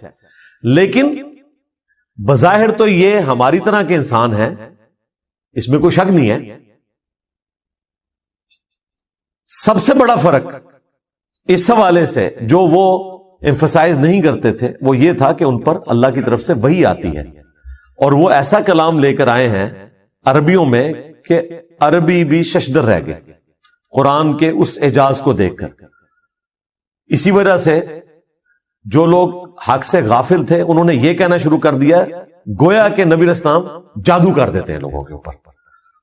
لیکن بظاہر تو یہ ہماری طرح کے انسان ہیں، اس میں کوئی شک نہیں ہے۔ سب سے بڑا فرق اس حوالے سے جو وہ ایمفسائز نہیں کرتے تھے وہ یہ تھا کہ ان پر اللہ کی طرف سے وحی آتی ہے، اور وہ ایسا کلام لے کر آئے ہیں عربیوں میں کہ عربی بھی ششدر رہ گئے قرآن کے اس اعجاز کو دیکھ کر۔ اسی وجہ سے جو لوگ حق سے غافل تھے انہوں نے یہ کہنا شروع کر دیا گویا کہ نبی اسلام جادو کر دیتے ہیں لوگوں کے اوپر،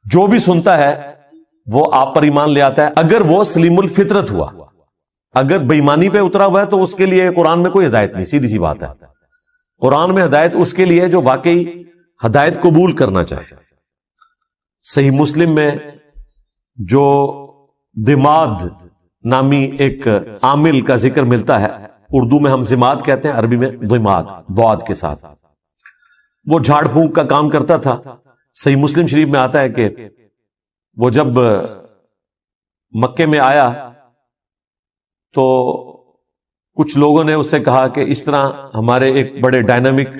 جو بھی سنتا ہے وہ آپ پر ایمان لے آتا ہے اگر وہ سلیم الفطرت ہوا، اگر بے ایمانی پہ اترا ہوا ہے تو اس کے لیے قرآن میں کوئی ہدایت نہیں، سیدھی سی بات ہے۔ قرآن میں ہدایت اس کے لیے جو واقعی ہدایت قبول کرنا چاہے۔ صحیح مسلم میں جو دماد نامی ایک عامل کا ذکر ملتا ہے، اردو میں ہم زماد کہتے ہیں، عربی میں دماد ضاد کے ساتھ، وہ جھاڑ پھونک کا کام کرتا تھا۔ صحیح مسلم شریف میں آتا ہے کہ وہ جب مکے میں آیا تو کچھ لوگوں نے اس سے کہا کہ اس طرح ہمارے ایک بڑے ڈائنامک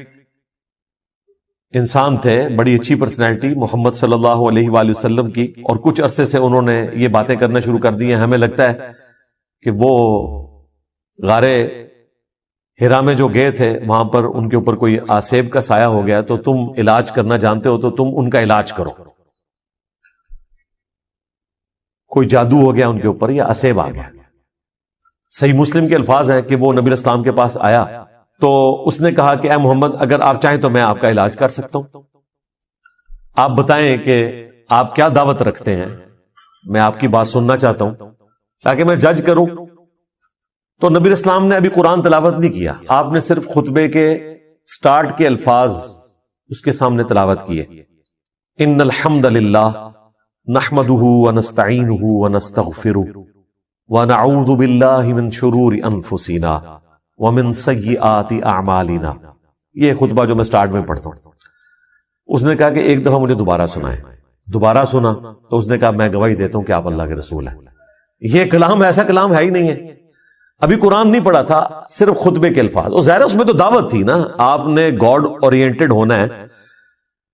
انسان تھے، بڑی اچھی پرسنالٹی محمد صلی اللہ علیہ وآلہ وسلم کی، اور کچھ عرصے سے انہوں نے یہ باتیں کرنا شروع کر دی ہیں، ہمیں لگتا ہے کہ وہ غار ہرا میں جو گئے تھے وہاں پر ان کے اوپر کوئی آسیب کا سایہ ہو گیا، تو تم علاج کرنا جانتے ہو تو تم ان کا علاج کرو، کوئی جادو ہو گیا ان کے اوپر یا آسیب آ گیا۔ صحیح مسلم کے الفاظ ہیں کہ وہ نبی اسلام کے پاس آیا تو اس نے کہا کہ اے محمد اگر آپ چاہیں تو میں آپ کا علاج کر سکتا ہوں، آپ بتائیں کہ آپ کیا دعوت رکھتے ہیں، میں آپ کی بات سننا چاہتا ہوں تاکہ میں جج کروں۔ تو نبی اسلام نے ابھی قرآن تلاوت نہیں کیا، آپ نے صرف خطبے کے سٹارٹ کے الفاظ اس کے سامنے تلاوت کیے، ان الحمد للہ نحمده ونستعینه ونستغفره ونعوذ باللہ من شرور انفسنا ومن سیئات اعمالنا۔ یہ خطبہ جو میں سٹارٹ میں پڑھتا ہوں، اس نے کہا کہ ایک دفعہ مجھے دوبارہ سنائیں، دوبارہ سنا تو اس نے کہا میں گواہی دیتا ہوں کہ آپ اللہ کے رسول ہیں۔ یہ کلام ایسا کلام ہے ہی نہیں ہے، ابھی قرآن نہیں پڑھا تھا، صرف خطبے کے الفاظ، اور ظاہر اس میں تو دعوت تھی نا، آپ نے گاڈ اورینٹڈ ہونا ہے۔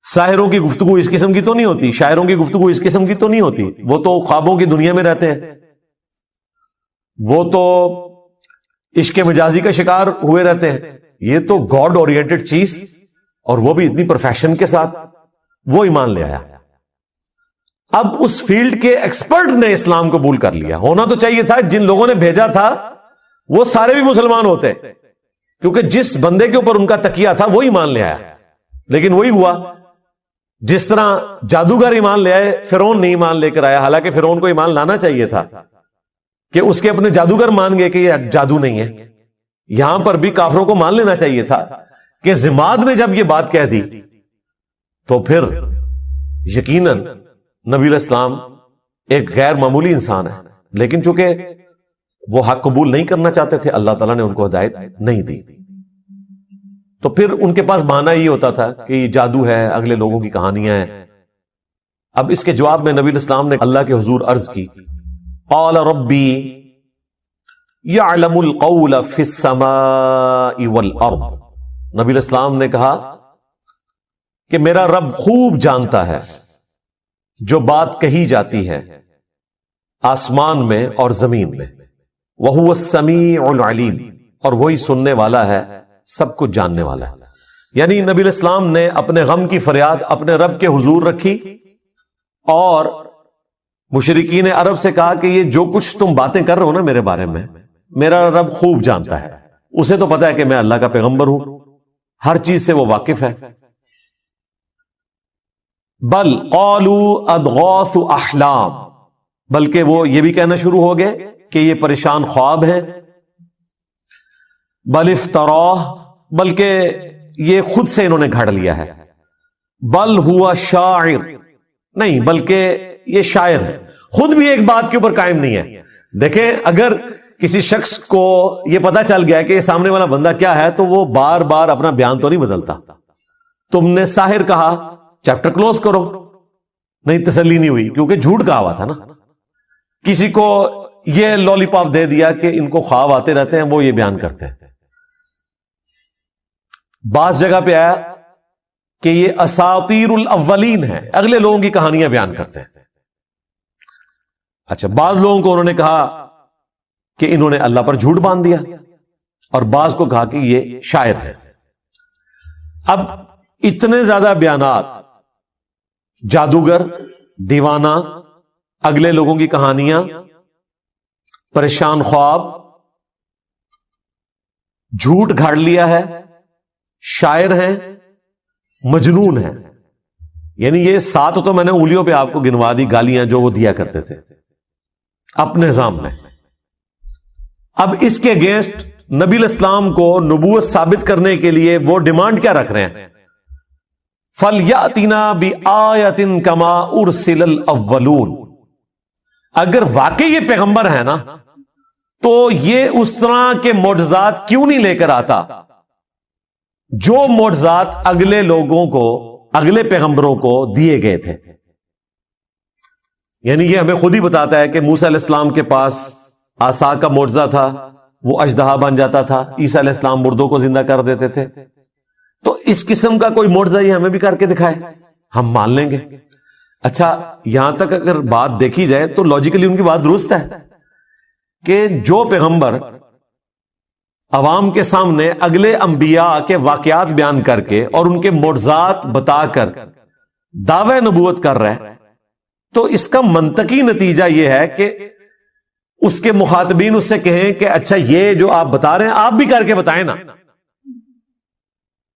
ساحروں کی گفتگو اس قسم کی تو نہیں ہوتی، شاعروں کی گفتگو اس قسم کی تو نہیں ہوتی، وہ تو خوابوں کی دنیا میں رہتے ہیں، وہ تو عشق مجازی کا شکار ہوئے رہتے ہیں. یہ تو گاڈ اورینٹڈ چیز، اور وہ بھی اتنی پرفیکشن کے ساتھ، وہ ایمان لے آیا. اب اس فیلڈ کے ایکسپرٹ نے اسلام قبول کر لیا. ہونا تو چاہیے تھا جن لوگوں نے بھیجا تھا وہ سارے بھی مسلمان ہوتے، کیونکہ جس بندے کے اوپر ان کا تکیہ تھا وہی ایمان لے آیا. لیکن وہی ہوا جس طرح جادوگر ایمان لے آئے، فرعون نہیں ایمان لے کر آیا، حالانکہ فرعون کو ایمان لانا چاہیے تھا کہ اس کے اپنے جادوگر مان گئے کہ یہ جادو نہیں ہے. یہاں پر بھی کافروں کو مان لینا چاہیے تھا کہ زماد نے جب یہ بات کہہ دی تو پھر یقیناً نبی علیہ السلام ایک غیر معمولی انسان ہے، لیکن چونکہ وہ حق قبول نہیں کرنا چاہتے تھے، اللہ تعالیٰ نے ان کو ہدایت نہیں دی. تو پھر ان کے پاس بہانہ یہ ہوتا تھا کہ یہ جادو ہے، اگلے لوگوں کی کہانیاں ہیں. اب اس کے جواب میں نبی علیہ السلام نے اللہ کے حضور عرض کی، قال ربی یعلم القول فی السماء والارض. نبی علیہ السلام نے کہا کہ میرا رب خوب جانتا ہے جو بات کہی جاتی ہے آسمان میں اور زمین میں. وَهُوَ السَّمِيعُ الْعَلِيمُ، اور وہی سننے والا ہے، سب کچھ جاننے والا ہے. یعنی نبی علیہ السلام نے اپنے غم کی فریاد اپنے رب کے حضور رکھی، اور مشرکین عرب سے کہا کہ یہ جو کچھ تم باتیں کر رہے ہو نا میرے بارے میں، میرا رب خوب جانتا ہے. اسے تو پتا ہے کہ میں اللہ کا پیغمبر ہوں، ہر چیز سے وہ واقف ہے. بل قالوا اضغاث احلام، بلکہ وہ یہ بھی کہنا شروع ہو گئے کہ یہ پریشان خواب ہے. بل افتراہ، بلکہ یہ خود سے انہوں نے گھڑ لیا ہے. بل ہوا شاعر، نہیں بلکہ یہ شاعر ہے، خود بھی ایک بات کے اوپر قائم نہیں ہے. دیکھیں اگر کسی شخص کو یہ پتا چل گیا کہ یہ سامنے والا بندہ کیا ہے تو وہ بار بار اپنا بیان تو نہیں بدلتا. تم نے ساحر کہا، چیپٹر کلوز کرو. نہیں، تسلی نہیں ہوئی کیونکہ جھوٹ کہا ہوا تھا نا. کسی کو یہ لولی پاپ دے دیا کہ ان کو خواب آتے رہتے ہیں، وہ یہ بیان کرتے ہیں. بعض جگہ پہ آیا کہ یہ اساطیر الاولین ہے، اگلے لوگوں کی کہانیاں بیان کرتے ہیں. اچھا، بعض لوگوں کو انہوں نے کہا کہ انہوں نے اللہ پر جھوٹ باندھ دیا، اور بعض کو کہا کہ یہ شاعر ہے. اب اتنے زیادہ بیانات، جادوگر، دیوانہ، اگلے لوگوں کی کہانیاں، پریشان خواب، جھوٹ گھاڑ لیا ہے، شاعر ہیں، مجنون ہیں. یعنی یہ 7 تو میں نے انگلیوں پہ آپ کو گنوا دی گالیاں جو وہ دیا کرتے تھے اپنے نظام میں. اب اس کے اگینسٹ نبی علیہ السلام کو نبوت ثابت کرنے کے لیے وہ ڈیمانڈ کیا رکھ رہے ہیں؟ فَلْيَأْتِنَا بِآیَةٍ كَمَا أُرْسِلَ الْأَوَّلُونَ. اگر واقعی یہ پیغمبر ہے نا تو یہ اس طرح کے معجزات کیوں نہیں لے کر آتا جو معجزات اگلے لوگوں کو، اگلے پیغمبروں کو دیے گئے تھے. یعنی یہ ہمیں خود ہی بتاتا ہے کہ موسیٰ علیہ السلام کے پاس عصا کا معجزہ تھا، وہ اژدہا بن جاتا تھا. عیسیٰ علیہ السلام مردوں کو زندہ کر دیتے تھے. تو اس قسم کا کوئی معجزہ یہ ہمیں بھی کر کے دکھائے، ہم مان لیں گے. اچھا، یہاں تک اگر بات دیکھی جائے تو لاجیکلی ان کی بات درست ہے کہ جو پیغمبر عوام کے سامنے اگلے انبیاء کے واقعات بیان کر کے اور ان کے معجزات بتا کر دعوی نبوت کر رہا ہے، تو اس کا منطقی نتیجہ یہ ہے کہ اس کے مخاطبین اس سے کہیں کہ اچھا یہ جو آپ بتا رہے ہیں آپ بھی کر کے بتائیں نا،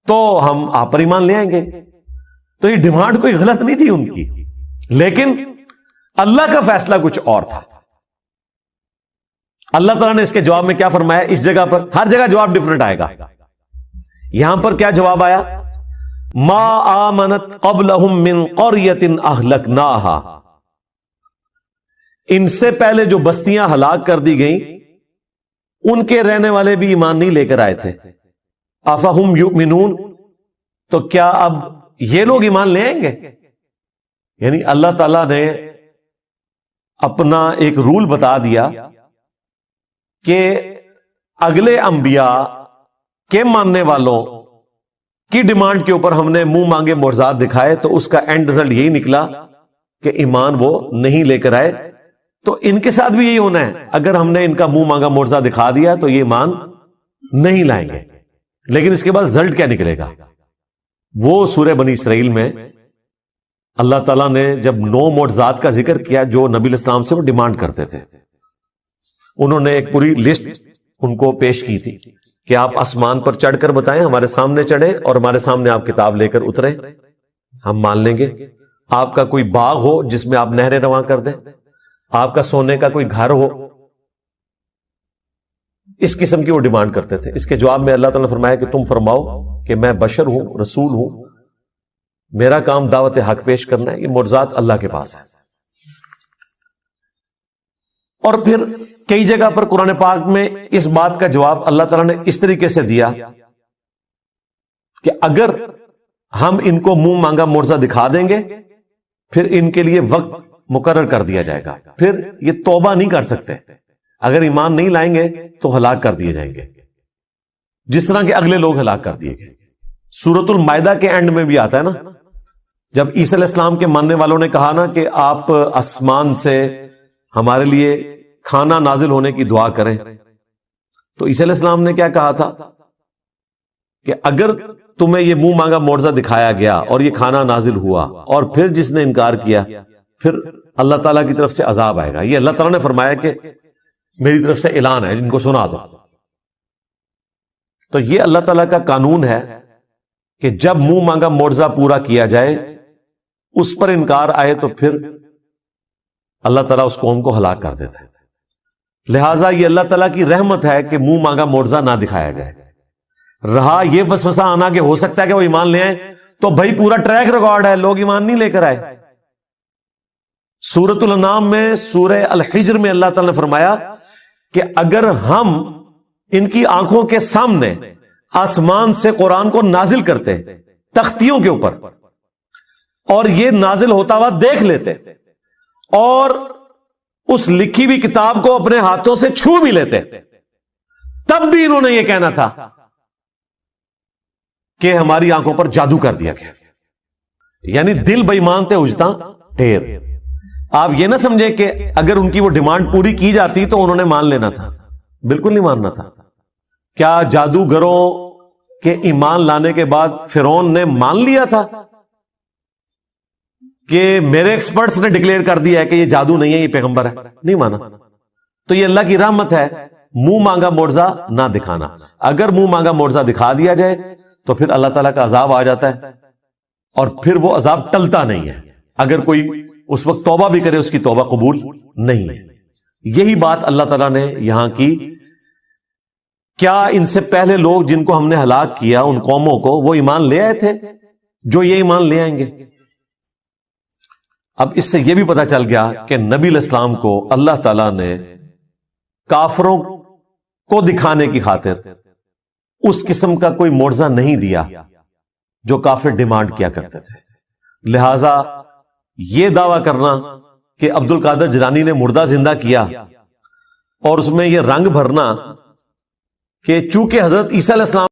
تو ہم آپ پر ایمان لے آئیں گے. تو یہ ڈیمانڈ کوئی غلط نہیں تھی ان کی، لیکن اللہ کا فیصلہ کچھ اور تھا. اللہ تعالیٰ نے اس کے جواب میں کیا فرمایا؟ اس جگہ پر ہر جگہ جواب ڈیفرنٹ آئے گا. یہاں پر کیا جواب آیا؟ ما آمنت قبلہم من قریۃ اہلکناہا. ان سے پہلے جو بستیاں ہلاک کر دی گئیں ان کے رہنے والے بھی ایمان نہیں لے کر آئے تھے. افہم یؤمنون، تو کیا اب یہ لوگ ایمان لے آئیں گے؟ یعنی اللہ تعالیٰ نے اپنا ایک رول بتا دیا کہ اگلے انبیاء کے ماننے والوں کی ڈیمانڈ کے اوپر ہم نے منہ مانگے معجزات دکھائے، تو اس کا اینڈ رزلٹ یہی نکلا کہ ایمان وہ نہیں لے کر آئے. تو ان کے ساتھ بھی یہی ہونا ہے. اگر ہم نے ان کا منہ مانگا معجزہ دکھا دیا تو یہ ایمان نہیں لائیں گے. لیکن اس کے بعد رزلٹ کیا نکلے گا؟ وہ سورہ بنی اسرائیل میں اللہ تعالیٰ نے جب 9 معجزات کا ذکر کیا جو نبی علیہ السلام سے وہ ڈیمانڈ کرتے تھے، انہوں نے ایک پوری لسٹ ان کو پیش کی تھی کہ آپ آسمان پر چڑھ کر بتائیں، ہمارے سامنے چڑھے اور ہمارے سامنے آپ کتاب لے کر اترے، ہم مان لیں گے. آپ کا کوئی باغ ہو جس میں آپ نہریں رواں کر دیں، آپ کا سونے کا کوئی گھر ہو. اس قسم کی وہ ڈیمانڈ کرتے تھے. اس کے جواب میں اللہ تعالیٰ نے فرمایا کہ تم فرماؤ کہ میں بشر ہوں، رسول ہوں، میرا کام دعوت حق پیش کرنا ہے. یہ معجزات اللہ کے پاس ہے. اور پھر کئی جگہ پر قرآن پاک میں اس بات کا جواب اللہ تعالیٰ نے اس طریقے سے دیا کہ اگر ہم ان کو منہ مانگا معجزہ دکھا دیں گے پھر ان کے لیے وقت مقرر کر دیا جائے گا، پھر یہ توبہ نہیں کر سکتے. اگر ایمان نہیں لائیں گے تو ہلاک کر دیے جائیں گے، جس طرح کے اگلے لوگ ہلاک کر دیے گئے. سورۃ المائدہ کے اینڈ میں بھی آتا ہے نا، جب عیسیٰ علیہ السلام کے ماننے والوں نے کہا نا کہ آپ آسمان سے ہمارے لیے کھانا نازل ہونے کی دعا کریں، تو عیسیٰ علیہ السلام نے کیا کہا تھا کہ اگر تمہیں یہ منہ مانگا معجزہ دکھایا گیا اور یہ کھانا نازل ہوا اور پھر جس نے انکار کیا پھر اللہ تعالیٰ کی طرف سے عذاب آئے گا. یہ اللہ تعالیٰ نے فرمایا کہ میری طرف سے اعلان ہے، ان کو سنا دو. تو یہ اللہ تعالیٰ کا قانون ہے کہ جب منہ مانگا معجزہ پورا کیا جائے، اس پر انکار آئے تو پھر اللہ تعالیٰ اس قوم کو ہلاک کر دیتا ہے. لہٰذا یہ اللہ تعالیٰ کی رحمت ہے کہ منہ مانگا معجزہ نہ دکھایا جائے. رہا یہ وسوسہ آنا کہ ہو سکتا ہے کہ وہ ایمان لے آئیں، تو بھائی پورا ٹریک ریکارڈ ہے، لوگ ایمان نہیں لے کر آئے. سورۃ الانعام میں، سورہ الحجر میں اللہ تعالیٰ نے فرمایا کہ اگر ہم ان کی آنکھوں کے سامنے آسمان سے قرآن کو نازل کرتے تختیوں کے اوپر اور یہ نازل ہوتا ہوا دیکھ لیتے اور اس لکھی ہوئی کتاب کو اپنے ہاتھوں سے چھو بھی لیتے، تب بھی انہوں نے یہ کہنا تھا کہ ہماری آنکھوں پر جادو کر دیا گیا. یعنی دل بے ایمان تھے اجتا ڈھیر. آپ یہ نہ سمجھے کہ اگر ان کی وہ ڈیمانڈ پوری کی جاتی تو انہوں نے مان لینا تھا. بالکل نہیں ماننا تھا. کیا جادوگروں کے ایمان لانے کے بعد فرعون نے مان لیا تھا کہ میرے ایکسپرٹس نے ڈکلیئر کر دیا ہے کہ یہ جادو نہیں ہے، یہ پیغمبر ہے؟ نہیں مانا. تو یہ اللہ کی رحمت ہے، منہ مانگا معجزہ نہ دکھانا. اگر منہ مانگا معجزہ دکھا دیا جائے تو پھر اللہ تعالیٰ کا عذاب آ جاتا ہے اور پھر وہ عذاب ٹلتا نہیں ہے. اگر کوئی اس وقت توبہ بھی کرے اس کی توبہ قبول نہیں ہے. یہی بات اللہ تعالیٰ نے یہاں کی. کیا ان سے پہلے لوگ جن کو ہم نے ہلاک کیا ان قوموں کو وہ ایمان لے آئے تھے جو یہ ایمان لے آئیں گے؟ اب اس سے یہ بھی پتا چل گیا کہ نبی علیہ السلام کو اللہ تعالیٰ نے کافروں کو دکھانے کی خاطر اس قسم کا کوئی معجزہ نہیں دیا جو کافر ڈیمانڈ کیا کرتے تھے. لہذا یہ دعویٰ کرنا کہ عبد القادر جیلانی نے مردہ زندہ کیا اور اس میں یہ رنگ بھرنا کہ چونکہ حضرت عیسیٰ علیہ السلام